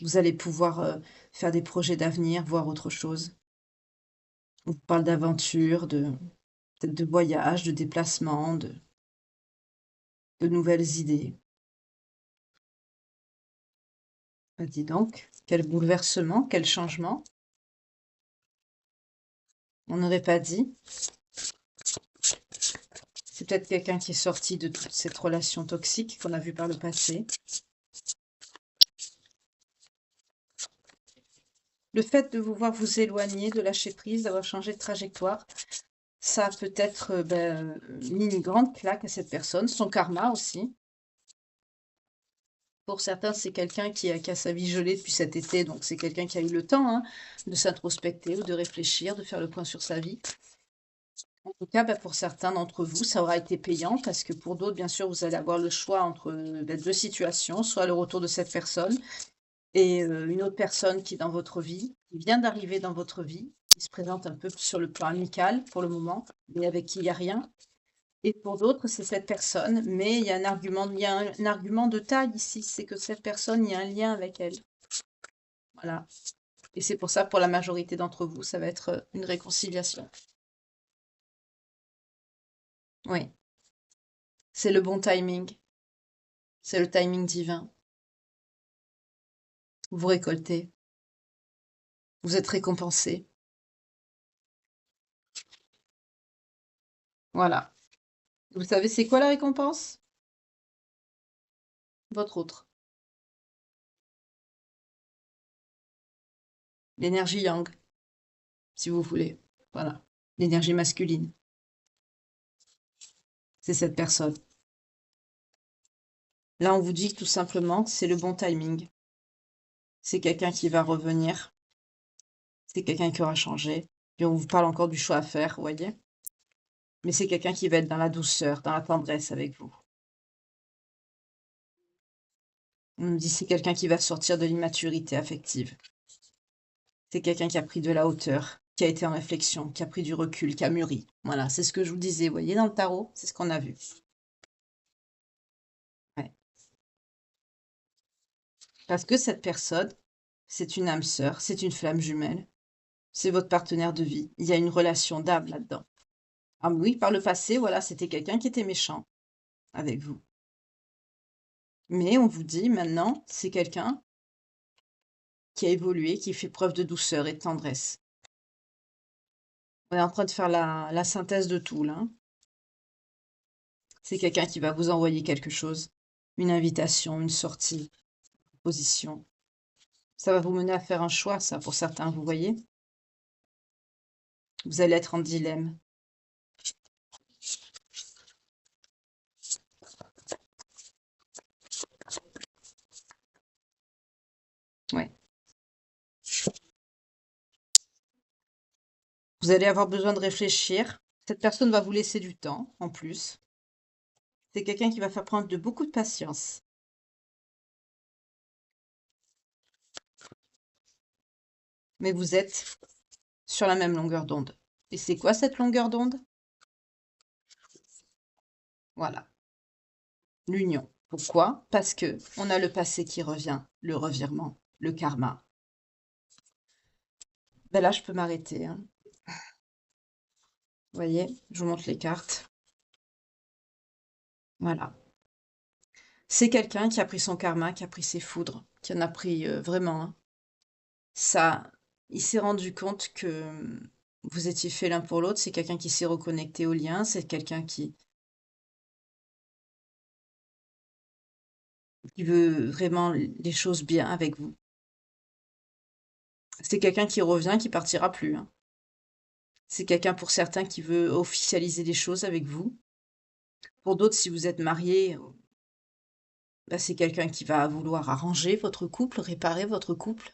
Vous allez pouvoir faire des projets d'avenir, voir autre chose. On vous parle d'aventure, peut-être de voyage, de déplacement, de nouvelles idées. Bah, dis donc, quel bouleversement, quel changement. On n'aurait pas dit. C'est peut-être quelqu'un qui est sorti de toute cette relation toxique qu'on a vue par le passé. Le fait de vous voir vous éloigner, de lâcher prise, d'avoir changé de trajectoire, ça a peut-être mis une grande claque à cette personne, son karma aussi. Pour certains, c'est quelqu'un qui a sa vie gelée depuis cet été, donc c'est quelqu'un qui a eu le temps, hein, de s'introspecter ou de réfléchir, de faire le point sur sa vie. En tout cas, pour certains d'entre vous, ça aura été payant parce que pour d'autres, bien sûr, vous allez avoir le choix entre deux situations, soit le retour de cette personne et une autre personne qui est dans votre vie, qui vient d'arriver dans votre vie, qui se présente un peu sur le plan amical pour le moment, mais avec qui il n'y a rien. Et pour d'autres, c'est cette personne, mais il y a un argument de taille ici, c'est que cette personne, il y a un lien avec elle. Voilà. Et c'est pour ça, pour la majorité d'entre vous, ça va être une réconciliation. Oui, c'est le bon timing, c'est le timing divin. Vous récoltez, vous êtes récompensé. Voilà. Vous savez, c'est quoi la récompense? Votre autre. L'énergie yang, si vous voulez. Voilà. L'énergie masculine. C'est cette personne. Là, on vous dit tout simplement que c'est le bon timing. C'est quelqu'un qui va revenir. C'est quelqu'un qui aura changé. Et on vous parle encore du choix à faire, vous voyez? Mais c'est quelqu'un qui va être dans la douceur, dans la tendresse avec vous. On nous dit c'est quelqu'un qui va sortir de l'immaturité affective. C'est quelqu'un qui a pris de la hauteur, qui a été en réflexion, qui a pris du recul, qui a mûri. Voilà, c'est ce que je vous disais, vous voyez, dans le tarot, c'est ce qu'on a vu. Ouais. Parce que cette personne, c'est une âme sœur, c'est une flamme jumelle, c'est votre partenaire de vie. Il y a une relation d'âme là-dedans. Ah oui, par le passé, voilà, c'était quelqu'un qui était méchant avec vous. Mais on vous dit maintenant, c'est quelqu'un qui a évolué, qui fait preuve de douceur et de tendresse. On est en train de faire la synthèse de tout, là, hein. C'est quelqu'un qui va vous envoyer quelque chose, une invitation, une sortie, une position. Ça va vous mener à faire un choix, ça, pour certains, vous voyez? Vous allez être en dilemme. Ouais. Vous allez avoir besoin de réfléchir. Cette personne va vous laisser du temps, en plus. C'est quelqu'un qui va faire prendre de beaucoup de patience. Mais vous êtes sur la même longueur d'onde. Et c'est quoi cette longueur d'onde? Voilà, l'union. Pourquoi? Parce que on a le passé qui revient, le revirement, le karma. Ben là, je peux m'arrêter, hein. Vous voyez, je vous montre les cartes. Voilà. C'est quelqu'un qui a pris son karma, qui a pris ses foudres, qui en a pris vraiment, hein. Ça, il s'est rendu compte que vous étiez fait l'un pour l'autre, c'est quelqu'un qui s'est reconnecté au lien, c'est quelqu'un qui veut vraiment les choses bien avec vous. C'est quelqu'un qui revient, qui partira plus, hein. C'est quelqu'un pour certains qui veut officialiser les choses avec vous. Pour d'autres, si vous êtes mariés, bah, c'est quelqu'un qui va vouloir arranger votre couple, réparer votre couple.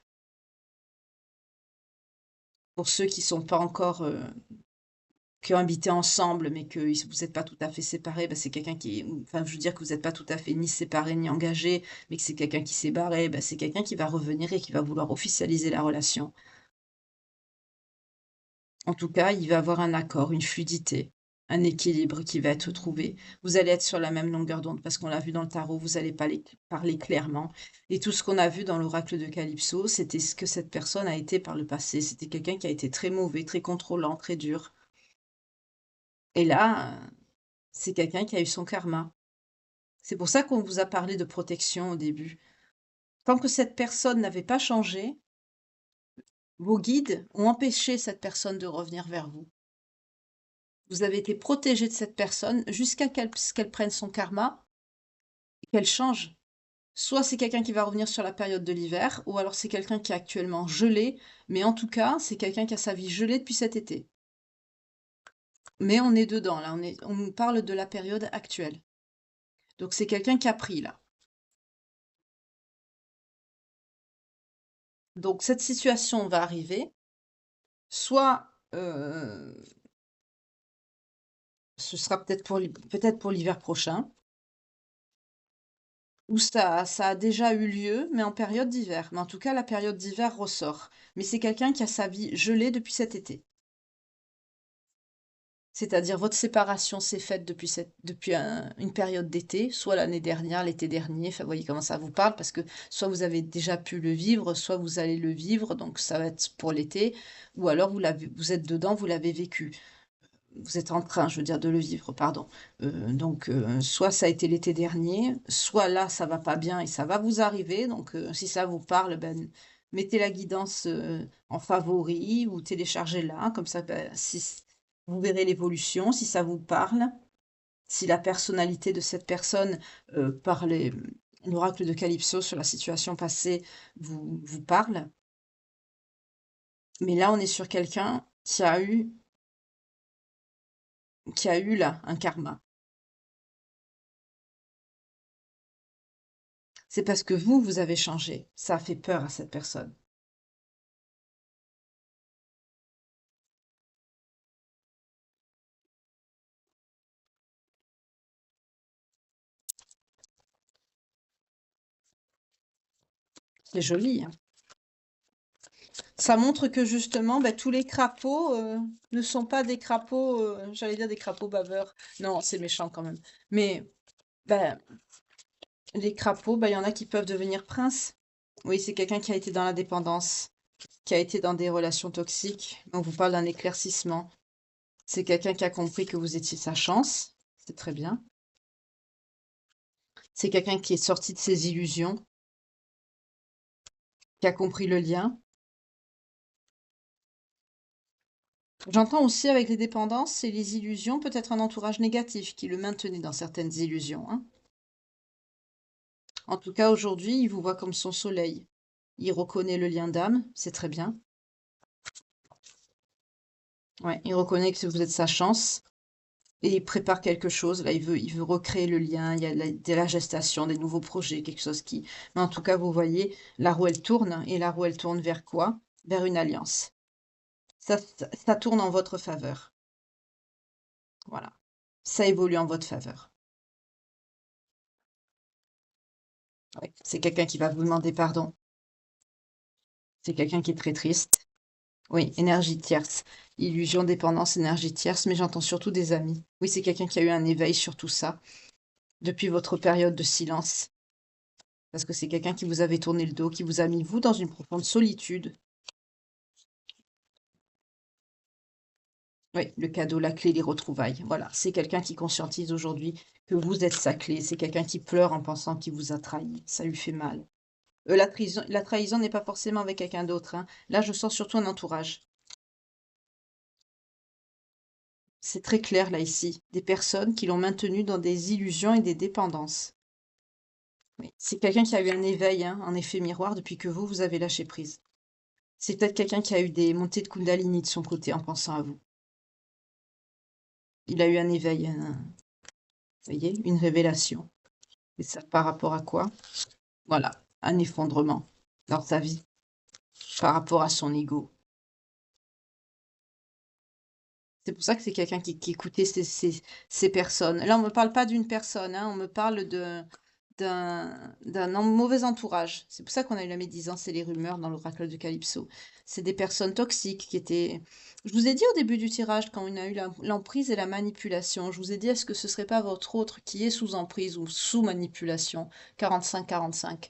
Pour ceux qui sont pas encore, qui ont habité ensemble, mais que vous n'êtes pas tout à fait séparés, bah, c'est quelqu'un qui enfin, je veux dire que vous n'êtes pas tout à fait ni séparés ni engagés, mais que c'est quelqu'un qui s'est barré, bah, c'est quelqu'un qui va revenir et qui va vouloir officialiser la relation. En tout cas, il va avoir un accord, une fluidité, un équilibre qui va être trouvé. Vous allez être sur la même longueur d'onde parce qu'on l'a vu dans le tarot, vous allez parler clairement. Et tout ce qu'on a vu dans l'oracle de Calypso, c'était ce que cette personne a été par le passé. C'était quelqu'un qui a été très mauvais, très contrôlant, très dur. Et là, c'est quelqu'un qui a eu son karma. C'est pour ça qu'on vous a parlé de protection au début. Tant que cette personne n'avait pas changé, vos guides ont empêché cette personne de revenir vers vous. Vous avez été protégé de cette personne jusqu'à qu'elle prenne son karma et qu'elle change. Soit c'est quelqu'un qui va revenir sur la période de l'hiver, ou alors c'est quelqu'un qui est actuellement gelé, mais en tout cas, c'est quelqu'un qui a sa vie gelée depuis cet été. Mais on est dedans, là, on parle de la période actuelle. Donc c'est quelqu'un qui a pris, là. Donc cette situation va arriver, soit ce sera peut-être pour l'hiver prochain, ou ça a déjà eu lieu, mais en période d'hiver. Mais en tout cas, la période d'hiver ressort. Mais c'est quelqu'un qui a sa vie gelée depuis cet été. C'est-à-dire votre séparation s'est faite depuis une période d'été, soit l'année dernière, l'été dernier, enfin, vous voyez comment ça vous parle, parce que soit vous avez déjà pu le vivre, soit vous allez le vivre, donc ça va être pour l'été, ou alors vous êtes dedans, vous l'avez vécu. Vous êtes en train, je veux dire, de le vivre, pardon. Donc, soit ça a été l'été dernier, soit là, ça va pas bien et ça va vous arriver. Donc, si ça vous parle, ben, mettez la guidance en favori ou téléchargez-la. Comme ça, ben, vous verrez l'évolution, si ça vous parle. Si la personnalité de cette personne, par l'oracle de Calypso sur la situation passée vous parle. Mais là, on est sur quelqu'un qui a eu là un karma. C'est parce que vous avez changé. Ça a fait peur à cette personne. C'est joli, hein. Ça montre que justement, bah, tous les crapauds ne sont pas des crapauds, j'allais dire des crapauds baveurs. Non, c'est méchant quand même. Mais bah, les crapauds, bah, il y en a qui peuvent devenir princes. Oui, c'est quelqu'un qui a été dans la dépendance, qui a été dans des relations toxiques. On vous parle d'un éclaircissement. C'est quelqu'un qui a compris que vous étiez sa chance. C'est très bien. C'est quelqu'un qui est sorti de ses illusions, qui a compris le lien. J'entends aussi avec les dépendances et les illusions, peut-être un entourage négatif qui le maintenait dans certaines illusions, hein. En tout cas, aujourd'hui, il vous voit comme son soleil. Il reconnaît le lien d'âme, c'est très bien. Ouais, il reconnaît que vous êtes sa chance et il prépare quelque chose. Là, il veut recréer le lien. Il y a de la gestation, des nouveaux projets, quelque chose qui. Mais en tout cas, vous voyez, la roue elle tourne et la roue elle tourne vers quoi? Vers une alliance. Ça tourne en votre faveur. Voilà. Ça évolue en votre faveur. Ouais. C'est quelqu'un qui va vous demander pardon. C'est quelqu'un qui est très triste. Oui, énergie tierce. Illusion, dépendance, énergie tierce, mais j'entends surtout des amis. Oui, c'est quelqu'un qui a eu un éveil sur tout ça depuis votre période de silence. Parce que c'est quelqu'un qui vous avait tourné le dos, qui vous a mis, vous, dans une profonde solitude. Oui, le cadeau, la clé, les retrouvailles. Voilà, c'est quelqu'un qui conscientise aujourd'hui que vous êtes sa clé. C'est quelqu'un qui pleure en pensant qu'il vous a trahi. Ça lui fait mal. La trahison n'est pas forcément avec quelqu'un d'autre, hein. Là, je sens surtout un entourage. C'est très clair là ici. Des personnes qui l'ont maintenu dans des illusions et des dépendances. Oui. C'est quelqu'un qui a eu un éveil, hein, un effet miroir depuis que vous avez lâché prise. C'est peut-être quelqu'un qui a eu des montées de Kundalini de son côté en pensant à vous. Il a eu un éveil, vous voyez, une révélation. Et ça par rapport à quoi? Voilà, un effondrement dans sa vie par rapport à son ego. C'est pour ça que c'est quelqu'un qui écoutait ces personnes. Là, on me parle pas d'une personne, hein, on me parle d'un mauvais entourage. C'est pour ça qu'on a eu la médisance et les rumeurs dans l'oracle de Calypso. C'est des personnes toxiques qui étaient... Je vous ai dit au début du tirage, quand on a eu l'emprise et la manipulation, je vous ai dit, est-ce que ce serait pas votre autre qui est sous emprise ou sous manipulation? 45-45.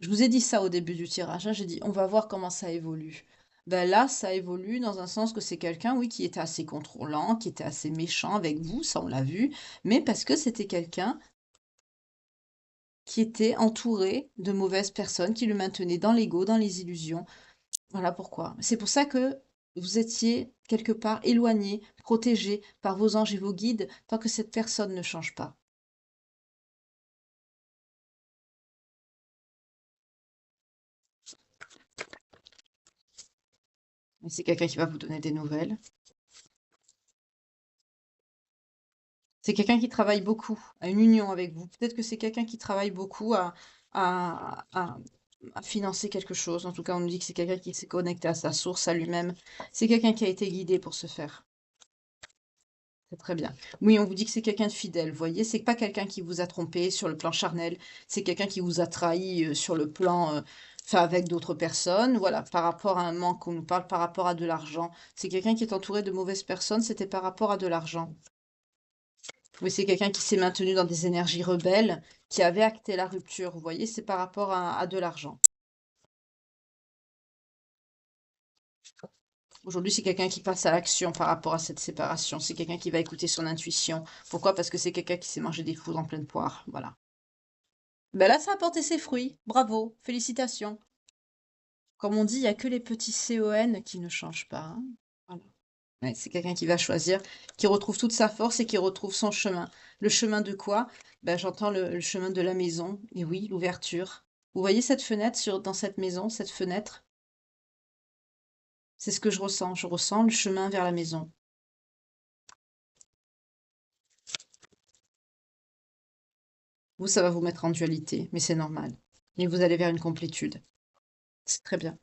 Je vous ai dit ça au début du tirage, hein, j'ai dit, on va voir comment ça évolue. Ben là, ça évolue dans un sens que c'est quelqu'un, oui, qui était assez contrôlant, qui était assez méchant avec vous, ça on l'a vu, mais parce que c'était quelqu'un qui était entouré de mauvaises personnes qui le maintenaient dans l'ego, dans les illusions. Voilà pourquoi. C'est pour ça que vous étiez quelque part éloigné, protégé par vos anges et vos guides tant que cette personne ne change pas. Mais c'est quelqu'un qui va vous donner des nouvelles. C'est quelqu'un qui travaille beaucoup à une union avec vous. Peut-être que c'est quelqu'un qui travaille beaucoup à, à, à financer quelque chose. En tout cas, on nous dit que c'est quelqu'un qui s'est connecté à sa source, à lui-même. C'est quelqu'un qui a été guidé pour ce faire. C'est très bien. Oui, on vous dit que c'est quelqu'un de fidèle, vous voyez, c'est pas quelqu'un qui vous a trompé sur le plan charnel, c'est quelqu'un qui vous a trahi sur le plan, enfin avec d'autres personnes, voilà, par rapport à un manque, on nous parle par rapport à de l'argent. C'est quelqu'un qui est entouré de mauvaises personnes, c'était par rapport à de l'argent. Oui, c'est quelqu'un qui s'est maintenu dans des énergies rebelles, qui avait acté la rupture, vous voyez, c'est par rapport à de l'argent. Aujourd'hui, c'est quelqu'un qui passe à l'action par rapport à cette séparation. C'est quelqu'un qui va écouter son intuition. Pourquoi? Parce que c'est quelqu'un qui s'est mangé des foudres en pleine poire. Voilà. Ben là, ça a porté ses fruits. Bravo. Félicitations. Comme on dit, il n'y a que les petits CON qui ne changent pas, hein. Voilà. Ouais, c'est quelqu'un qui va choisir, qui retrouve toute sa force et qui retrouve son chemin. Le chemin de quoi? Ben, j'entends le chemin de la maison. Et oui, l'ouverture. Vous voyez cette fenêtre dans cette maison, cette fenêtre? C'est ce que je ressens. Je ressens le chemin vers la maison. Vous, ça va vous mettre en dualité, mais c'est normal. Et vous allez vers une complétude. C'est très bien.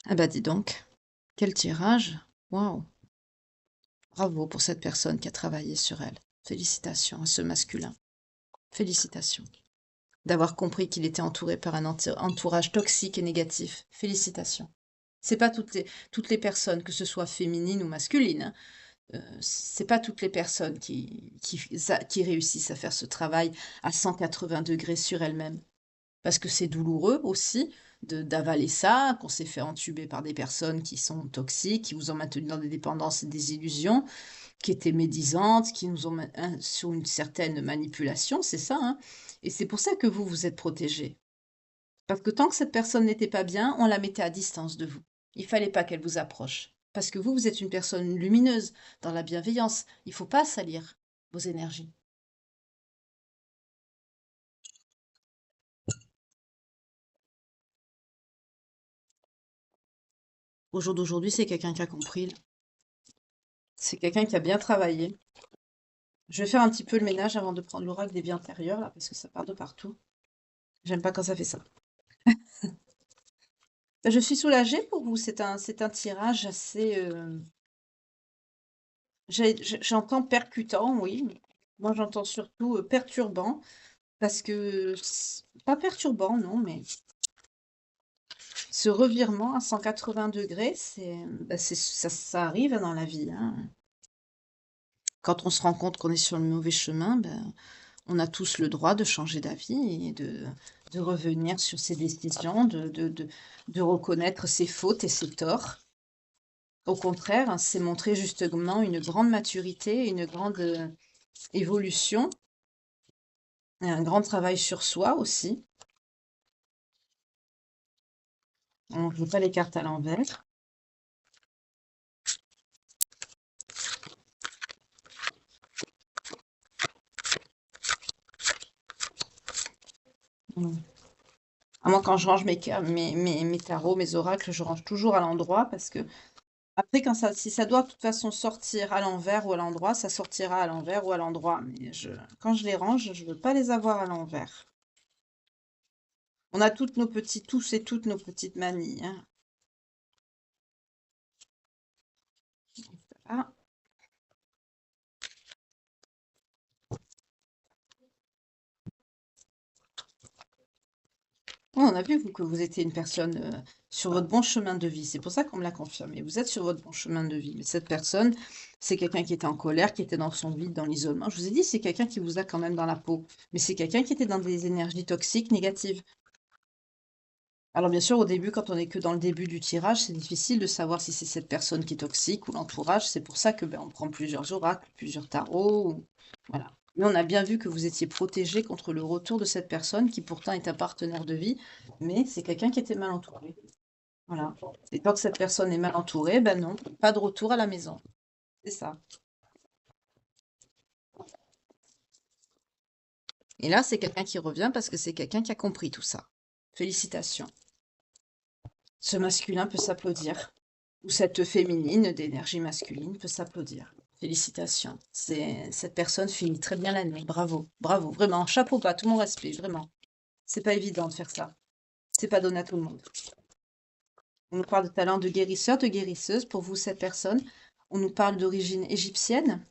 Ah bah dis donc, quel tirage. Waouh. Bravo pour cette personne qui a travaillé sur elle. Félicitations à ce masculin. Félicitations. D'avoir compris qu'il était entouré par un entourage toxique et négatif. Félicitations. C'est pas toutes les personnes, que ce soit féminines ou masculines, hein, c'est pas toutes les personnes qui réussissent à faire ce travail à 180 degrés sur elles-mêmes. Parce que c'est douloureux aussi d'avaler ça, qu'on s'est fait entuber par des personnes qui sont toxiques, qui vous ont maintenu dans des dépendances et des illusions, qui étaient médisantes, qui nous ont sur une certaine manipulation, c'est ça, hein. Et c'est pour ça que vous, vous êtes protégés. Parce que tant que cette personne n'était pas bien, on la mettait à distance de vous. Il fallait pas qu'elle vous approche. Parce que vous êtes une personne lumineuse, dans la bienveillance. Il faut pas salir vos énergies. Au jour d'aujourd'hui, c'est quelqu'un qui a compris, là. C'est quelqu'un qui a bien travaillé. Je vais faire un petit peu le ménage avant de prendre l'oracle des vies antérieures, là, parce que ça part de partout. J'aime pas quand ça fait ça. Je suis soulagée pour vous. C'est un tirage assez, j'entends percutant, oui. Moi, j'entends surtout perturbant, parce que, pas perturbant, non, mais ce revirement à 180 degrés, bah, ça arrive dans la vie, hein. Quand on se rend compte qu'on est sur le mauvais chemin, ben, on a tous le droit de changer d'avis et de revenir sur ses décisions, de reconnaître ses fautes et ses torts. Au contraire, hein, c'est montrer justement une grande maturité, une grande évolution, et un grand travail sur soi aussi. On ne joue pas les cartes à l'envers. Mm. Moi, quand je range mes tarots, mes oracles, je range toujours à l'endroit parce que après, si ça doit de toute façon sortir à l'envers ou à l'endroit, ça sortira à l'envers ou à l'endroit. Mais quand je les range, je veux pas les avoir à l'envers. On a tous et toutes nos petites manies, hein. Ah. Ouais, on a vu que vous étiez une personne sur votre bon chemin de vie. C'est pour ça qu'on me l'a confirmé. Vous êtes sur votre bon chemin de vie. Mais cette personne, c'est quelqu'un qui était en colère, qui était dans son vide, dans l'isolement. Je vous ai dit, c'est quelqu'un qui vous a quand même dans la peau. Mais c'est quelqu'un qui était dans des énergies toxiques, négatives. Alors bien sûr, au début, quand on est que dans le début du tirage, c'est difficile de savoir si c'est cette personne qui est toxique ou l'entourage. C'est pour ça que on prend plusieurs oracles, plusieurs tarots. Voilà. Mais on a bien vu que vous étiez protégé contre le retour de cette personne qui pourtant est un partenaire de vie, mais c'est quelqu'un qui était mal entouré. Voilà. Et quand cette personne est mal entourée, ben non, pas de retour à la maison. C'est ça. Et là, c'est quelqu'un qui revient parce que c'est quelqu'un qui a compris tout ça. Félicitations. Ce masculin peut s'applaudir. Ou cette féminine d'énergie masculine peut s'applaudir. Félicitations. Cette personne finit très bien l'année. Bravo. Bravo. Vraiment. Chapeau bas. Tout mon respect. Vraiment. C'est pas évident de faire ça. C'est pas donné à tout le monde. On nous parle de talent de guérisseur, de guérisseuse. Pour vous, cette personne, on nous parle d'origine égyptienne.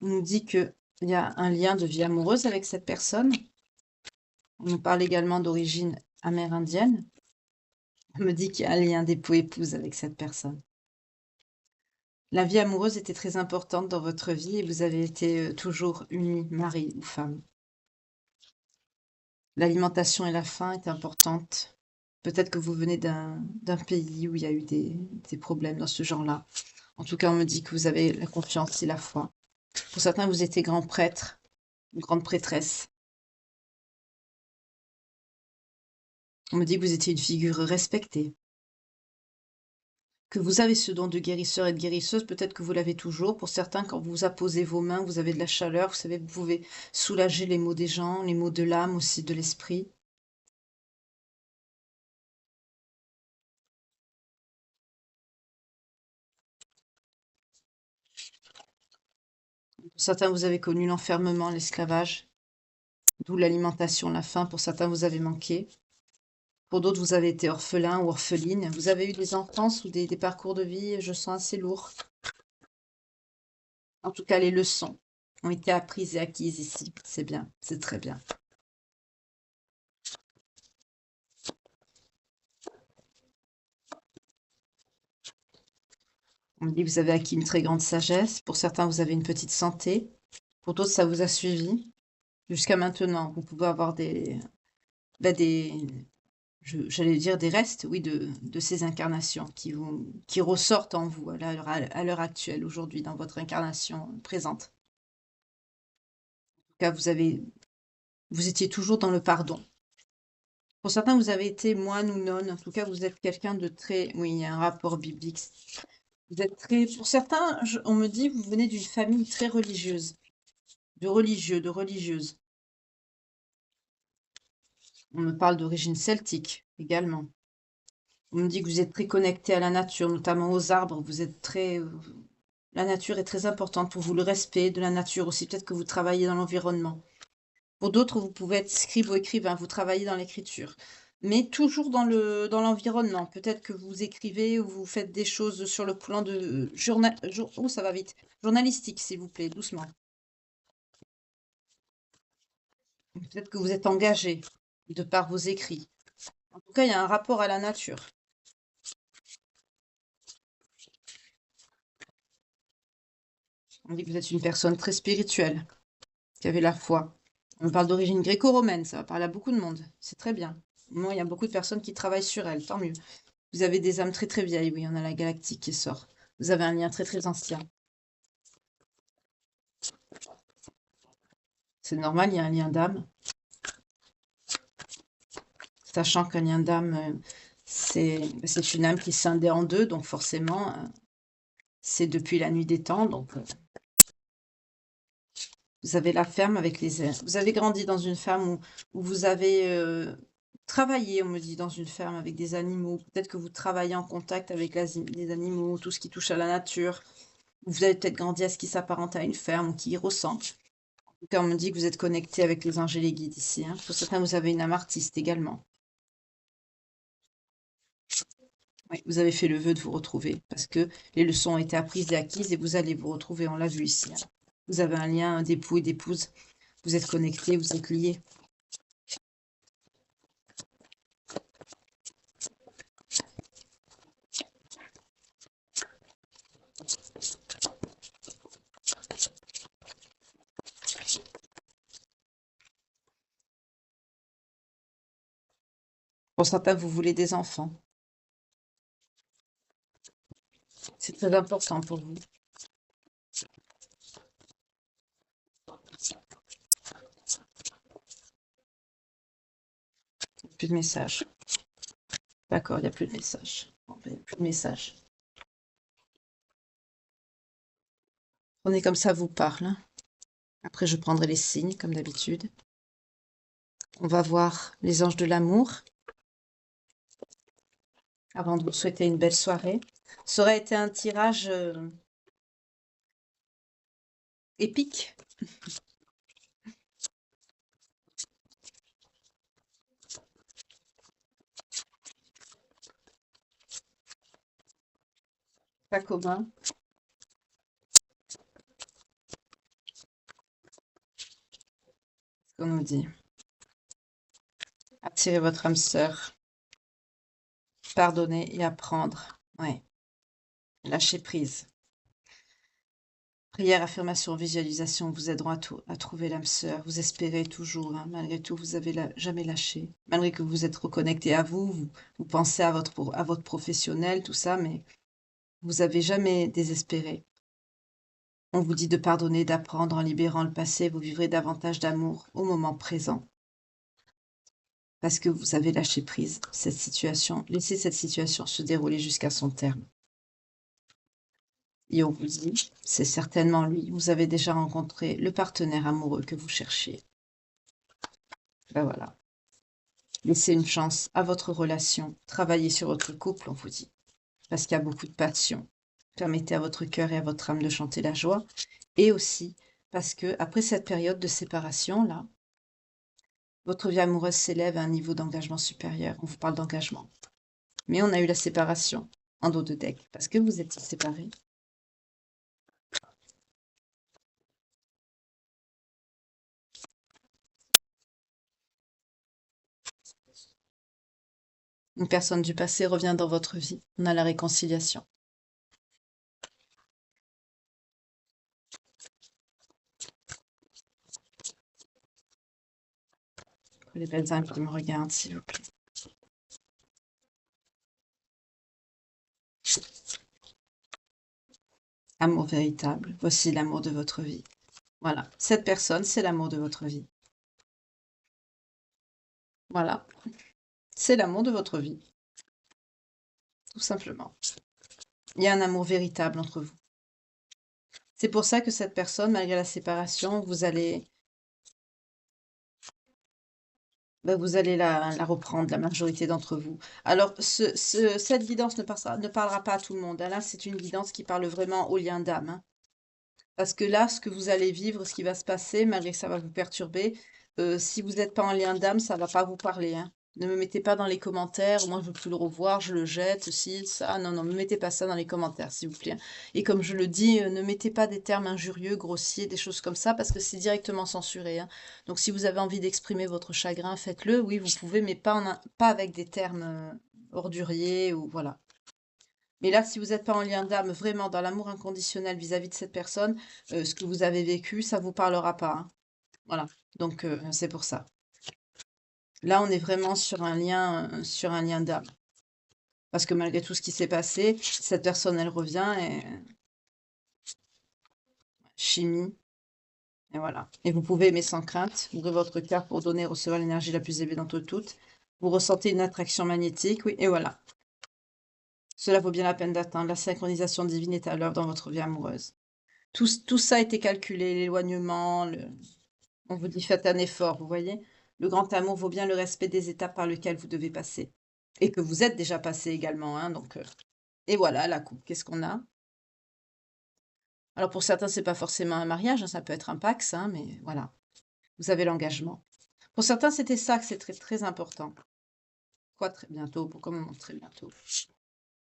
On nous dit qu'il y a un lien de vie amoureuse avec cette personne. On nous parle également d'origine amérindienne. On me dit qu'il y a un lien d'époux-épouse avec cette personne. La vie amoureuse était très importante dans votre vie et vous avez été toujours unis, mari ou femme. L'alimentation et la faim étaient importantes. Peut-être que vous venez d'un pays où il y a eu des problèmes dans ce genre-là. En tout cas, on me dit que vous avez la confiance et la foi. Pour certains, vous étiez grand prêtre, ou grande prêtresse. On me dit que vous étiez une figure respectée, que vous avez ce don de guérisseur et de guérisseuse, peut-être que vous l'avez toujours. Pour certains, quand vous apposez vos mains, vous avez de la chaleur, vous savez, vous pouvez soulager les maux des gens, les maux de l'âme aussi, de l'esprit. Pour certains, vous avez connu l'enfermement, l'esclavage, d'où l'alimentation, la faim. Pour certains, vous avez manqué. Pour d'autres, vous avez été orphelin ou orpheline. Vous avez eu des enfances ou des parcours de vie, je sens, assez lourds. En tout cas, les leçons ont été apprises et acquises ici. C'est bien, c'est très bien. On me dit que vous avez acquis une très grande sagesse. Pour certains, vous avez une petite santé. Pour d'autres, ça vous a suivi. Jusqu'à maintenant, vous pouvez avoir j'allais dire des restes, oui, de ces incarnations qui ressortent en vous à l'heure actuelle, aujourd'hui, dans votre incarnation présente. En tout cas, vous étiez toujours dans le pardon. Pour certains, vous avez été moine ou nonne. En tout cas, vous êtes quelqu'un de très... Oui, il y a un rapport biblique. Vous êtes très... Pour certains, on me dit que vous venez d'une famille très religieuse. De religieux, de religieuses. On me parle d'origine celtique également. On me dit que vous êtes très connecté à la nature, notamment aux arbres. Vous êtes très... La nature est très importante pour vous, le respect de la nature aussi. Peut-être que vous travaillez dans l'environnement. Pour d'autres, vous pouvez être scribe ou écrivain, vous travaillez dans l'écriture. Mais toujours dans l'environnement. Peut-être que vous écrivez ou vous faites des choses sur le plan de oh, ça va vite. Journalistique, s'il vous plaît, doucement. Peut-être que vous êtes engagé de par vos écrits. En tout cas, il y a un rapport à la nature. On dit que vous êtes une personne très spirituelle, qui avait la foi. On parle d'origine gréco-romaine, ça va parler à beaucoup de monde. C'est très bien. Moi, il y a beaucoup de personnes qui travaillent sur elle, tant mieux. Vous avez des âmes très très vieilles, oui, on a la galactique qui sort. Vous avez un lien très très ancien. C'est normal, il y a un lien d'âme. Sachant qu'un lien d'âme, c'est une âme qui est scindée en deux, donc forcément, c'est depuis la nuit des temps. Donc, Vous avez la ferme avec les ailes. Vous avez grandi dans une ferme où vous avez travaillé, on me dit, dans une ferme avec des animaux. Peut-être que vous travaillez en contact avec les animaux, tout ce qui touche à la nature. Vous avez peut-être grandi à ce qui s'apparente à une ferme ou qui y ressemble. En tout cas, on me dit que vous êtes connecté avec les anges et les guides ici. Hein. Pour certains, vous avez une âme artiste également. Oui, vous avez fait le vœu de vous retrouver parce que les leçons ont été apprises et acquises et vous allez vous retrouver, on l'a vu ici. Hein. Vous avez un lien d'époux et d'épouse. Vous êtes connectés, vous êtes liés. Pour certains, vous voulez des enfants. C'est très important pour vous. Plus de messages. D'accord, il n'y a plus de messages. Bon, ben, il n'y a plus de messages. Prenez comme ça vous parle. Hein. Après, je prendrai les signes, comme d'habitude. On va voir les anges de l'amour. Avant de vous souhaiter une belle soirée. Ça aurait été un tirage épique. Pas commun. Ce qu'on nous dit. Attirez votre âme sœur. Pardonner et apprendre. Ouais. Lâcher prise. Prière, affirmation, visualisation vous aideront à trouver l'âme sœur. Vous espérez toujours, hein, malgré tout, vous avez jamais lâché. Malgré que vous êtes reconnecté à vous, vous pensez à votre professionnel, tout ça, mais vous avez jamais désespéré. On vous dit de pardonner, d'apprendre en libérant le passé, vous vivrez davantage d'amour au moment présent. Parce que vous avez lâché prise cette situation, laissez cette situation se dérouler jusqu'à son terme. Et on vous dit, c'est certainement lui. Vous avez déjà rencontré le partenaire amoureux que vous cherchiez. Ben voilà. Laissez une chance à votre relation. Travaillez sur votre couple, on vous dit. Parce qu'il y a beaucoup de passion. Permettez à votre cœur et à votre âme de chanter la joie. Et aussi parce que après cette période de séparation, là, votre vie amoureuse s'élève à un niveau d'engagement supérieur. On vous parle d'engagement. Mais on a eu la séparation en dos de deck. Parce que vous étiez séparés. Une personne du passé revient dans votre vie. On a la réconciliation. Les belles âmes qui me regardent, s'il vous plaît. Amour véritable, voici l'amour de votre vie. Voilà, cette personne, c'est l'amour de votre vie. Voilà, c'est l'amour de votre vie. Tout simplement. Il y a un amour véritable entre vous. C'est pour ça que cette personne, malgré la séparation, vous allez la reprendre, la majorité d'entre vous. Alors, cette guidance ne parlera pas à tout le monde. Hein. Là, c'est une guidance qui parle vraiment au lien d'âme. Hein. Parce que là, ce que vous allez vivre, ce qui va se passer, malgré que ça va vous perturber, si vous n'êtes pas en lien d'âme, ça va pas vous parler. Hein. Ne me mettez pas dans les commentaires, moi je veux plus le revoir, je le jette, si, ça. Non, non, ne mettez pas ça dans les commentaires, s'il vous plaît. Hein. Et comme je le dis, ne mettez pas des termes injurieux, grossiers, des choses comme ça, parce que c'est directement censuré. Hein. Donc si vous avez envie d'exprimer votre chagrin, faites-le, oui, vous pouvez, mais pas avec des termes orduriers ou voilà. Mais là, si vous n'êtes pas en lien d'âme, vraiment dans l'amour inconditionnel vis-à-vis de cette personne, ce que vous avez vécu, ça vous parlera pas. Hein. Voilà. Donc c'est pour ça. Là, on est vraiment sur un lien d'âme. Parce que malgré tout ce qui s'est passé, cette personne, elle revient et chimie. Et voilà. Et vous pouvez aimer sans crainte, ouvrez votre cœur pour donner et recevoir l'énergie la plus élevée d'entre toutes. Vous ressentez une attraction magnétique, oui, et voilà. Cela vaut bien la peine d'attendre. La synchronisation divine est à l'œuvre dans votre vie amoureuse. Tout ça a été calculé, l'éloignement, on vous dit: «Faites un effort», vous voyez? Le grand amour vaut bien le respect des étapes par lesquelles vous devez passer et que vous êtes déjà passé également, hein, donc et voilà la coupe, qu'est-ce qu'on a? Alors pour certains, c'est pas forcément un mariage, hein, ça peut être un Pacs, hein, mais voilà, vous avez l'engagement. Pour certains, c'était ça que c'est très, très important. Quoi très bientôt? Pourquoi me montre très bientôt?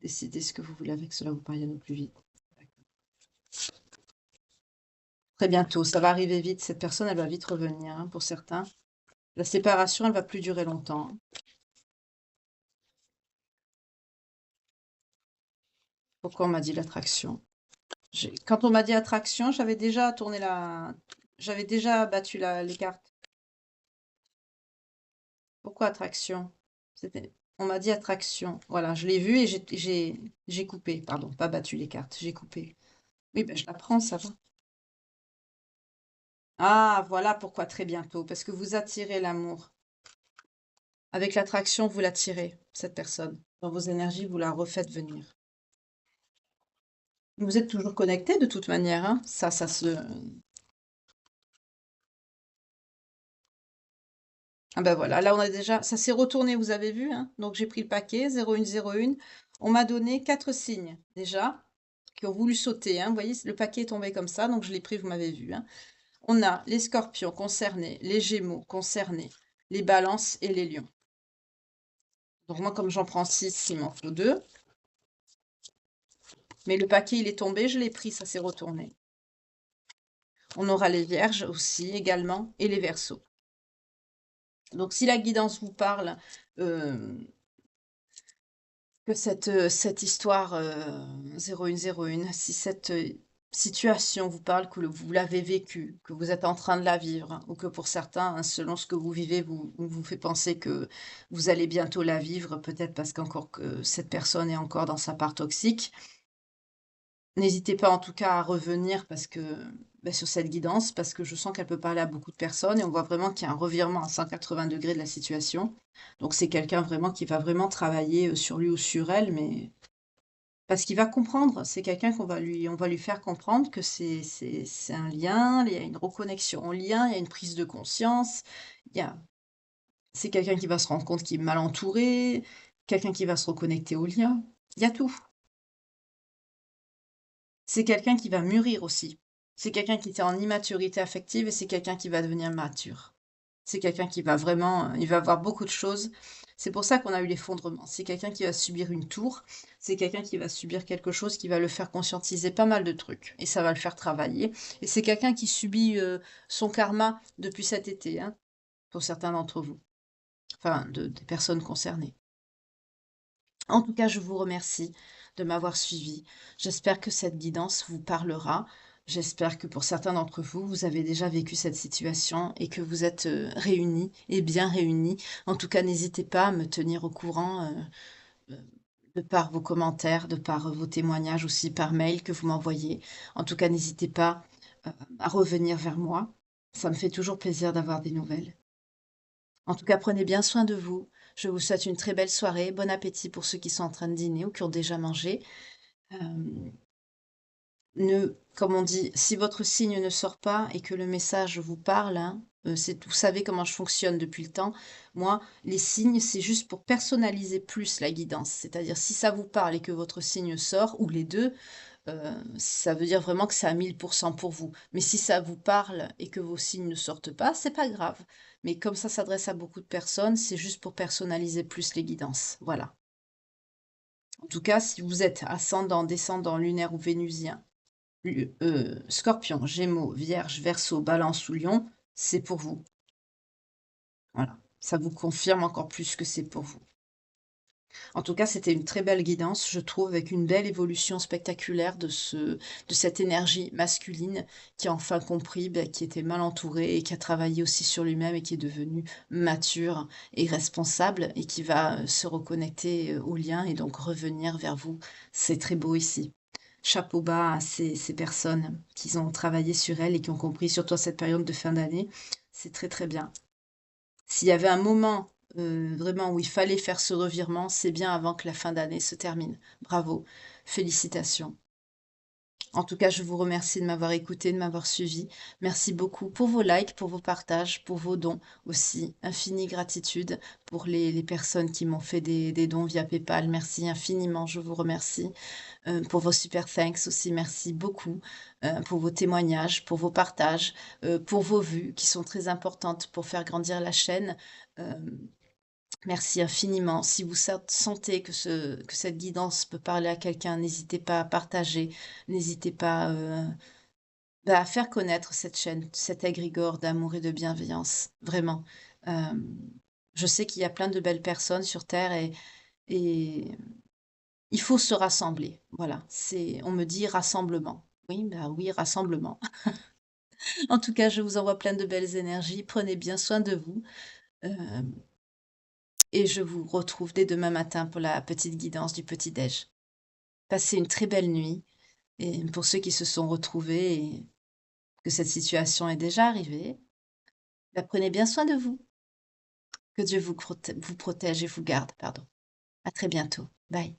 Décidez ce que vous voulez avec cela, vous parviennent au plus vite. Très bientôt, ça va arriver vite, cette personne, elle va vite revenir, hein, pour certains. La séparation, elle va plus durer longtemps, hein. Pourquoi on m'a dit l'attraction? Quand on m'a dit attraction, j'avais déjà battu les cartes. Pourquoi attraction? On m'a dit attraction. Voilà, je l'ai vu et j'ai coupé. Pardon, pas battu les cartes, j'ai coupé. Oui, ben je la prends, ça va. Ah, voilà pourquoi très bientôt, parce que vous attirez l'amour. Avec l'attraction, vous l'attirez, cette personne. Dans vos énergies, vous la refaites venir. Vous êtes toujours connecté de toute manière, hein. Ça se... Ah ben voilà, là on a déjà... Ça s'est retourné, vous avez vu, hein. Donc j'ai pris le paquet, 0101. On m'a donné 4 signes, déjà, qui ont voulu sauter, hein. Vous voyez, le paquet est tombé comme ça, donc je l'ai pris, vous m'avez vu, hein. On a les scorpions concernés, les gémeaux concernés, les balances et les lions. Donc moi, comme j'en prends 6, il m'en faut 2. Mais le paquet, il est tombé, je l'ai pris, ça s'est retourné. On aura les vierges aussi, également, et les verseaux. Donc si la guidance vous parle, que cette histoire 0101, si cette situation vous parle, que vous l'avez vécue, que vous êtes en train de la vivre, hein, ou que pour certains, hein, selon ce que vous vivez, vous fait penser que vous allez bientôt la vivre, peut-être parce qu'encore que cette personne est encore dans sa part toxique. N'hésitez pas en tout cas à revenir parce que sur cette guidance, parce que je sens qu'elle peut parler à beaucoup de personnes et on voit vraiment qu'il y a un revirement à 180 degrés de la situation. Donc c'est quelqu'un vraiment qui va vraiment travailler sur lui ou sur elle, mais parce qu'il va comprendre. C'est quelqu'un on va lui faire comprendre que c'est un lien, il y a une reconnexion au lien, il y a une prise de conscience. Il y a, c'est quelqu'un qui va se rendre compte qu'il est mal entouré, quelqu'un qui va se reconnecter au lien. Il y a tout. C'est quelqu'un qui va mûrir aussi. C'est quelqu'un qui était en immaturité affective et c'est quelqu'un qui va devenir mature. C'est quelqu'un qui va vraiment, il va avoir beaucoup de choses. C'est pour ça qu'on a eu l'effondrement. C'est quelqu'un qui va subir une tour. C'est quelqu'un qui va subir quelque chose qui va le faire conscientiser pas mal de trucs. Et ça va le faire travailler. Et c'est quelqu'un qui subit son karma depuis cet été, hein, pour certains d'entre vous. Enfin, des personnes concernées. En tout cas, je vous remercie de m'avoir suivi. J'espère que cette guidance vous parlera. J'espère que pour certains d'entre vous, vous avez déjà vécu cette situation et que vous êtes réunis et bien réunis. En tout cas, n'hésitez pas à me tenir au courant euh, de par vos commentaires, de par vos témoignages aussi par mail que vous m'envoyez. En tout cas, n'hésitez pas à revenir vers moi. Ça me fait toujours plaisir d'avoir des nouvelles. En tout cas, prenez bien soin de vous. Je vous souhaite une très belle soirée. Bon appétit pour ceux qui sont en train de dîner ou qui ont déjà mangé. Euh, Comme on dit, si votre signe ne sort pas et que le message vous parle, hein, vous savez comment je fonctionne depuis le temps. Moi, les signes, c'est juste pour personnaliser plus la guidance. C'est-à-dire, si ça vous parle et que votre signe sort, ou les deux, ça veut dire vraiment que c'est à 1000% pour vous. Mais si ça vous parle et que vos signes ne sortent pas, c'est pas grave. Mais comme ça s'adresse à beaucoup de personnes, c'est juste pour personnaliser plus les guidances. Voilà. En tout cas, si vous êtes ascendant, descendant, lunaire ou vénusien, Scorpion, Gémeaux, Vierge, Verseau, Balance ou Lion, c'est pour vous. Voilà. Ça vous confirme encore plus que c'est pour vous. En tout cas, c'était une très belle guidance, je trouve, avec une belle évolution spectaculaire de cette énergie masculine qui a enfin compris, qui était mal entouré et qui a travaillé aussi sur lui-même et qui est devenu mature et responsable et qui va se reconnecter au lien et donc revenir vers vous. C'est très beau ici. Chapeau bas à ces personnes qui ont travaillé sur elles et qui ont compris, surtout à cette période de fin d'année. C'est très très bien. S'il y avait un moment vraiment où il fallait faire ce revirement, c'est bien avant que la fin d'année se termine. Bravo, félicitations. En tout cas, je vous remercie de m'avoir écouté, de m'avoir suivi. Merci beaucoup pour vos likes, pour vos partages, pour vos dons aussi. Infinie gratitude pour les personnes qui m'ont fait des dons via PayPal. Merci infiniment, je vous remercie. Pour vos super thanks aussi, merci beaucoup. Pour vos témoignages, pour vos partages, pour vos vues qui sont très importantes pour faire grandir la chaîne. Merci infiniment. Si vous sentez que cette guidance peut parler à quelqu'un, n'hésitez pas à partager, n'hésitez pas, à faire connaître cette chaîne, cet égrégore d'amour et de bienveillance, vraiment. Hem, je sais qu'il y a plein de belles personnes sur terre et il faut se rassembler. Voilà, on me dit rassemblement. Oui, bah, oui, rassemblement. En tout cas, je vous envoie plein de belles énergies. Prenez bien soin de vous, hem et je vous retrouve dès demain matin pour la petite guidance du petit déj. Passez une très belle nuit et pour ceux qui se sont retrouvés et que cette situation est déjà arrivée, bah, prenez bien soin de vous. Que Dieu vous protège et vous garde, pardon. À très bientôt. Bye.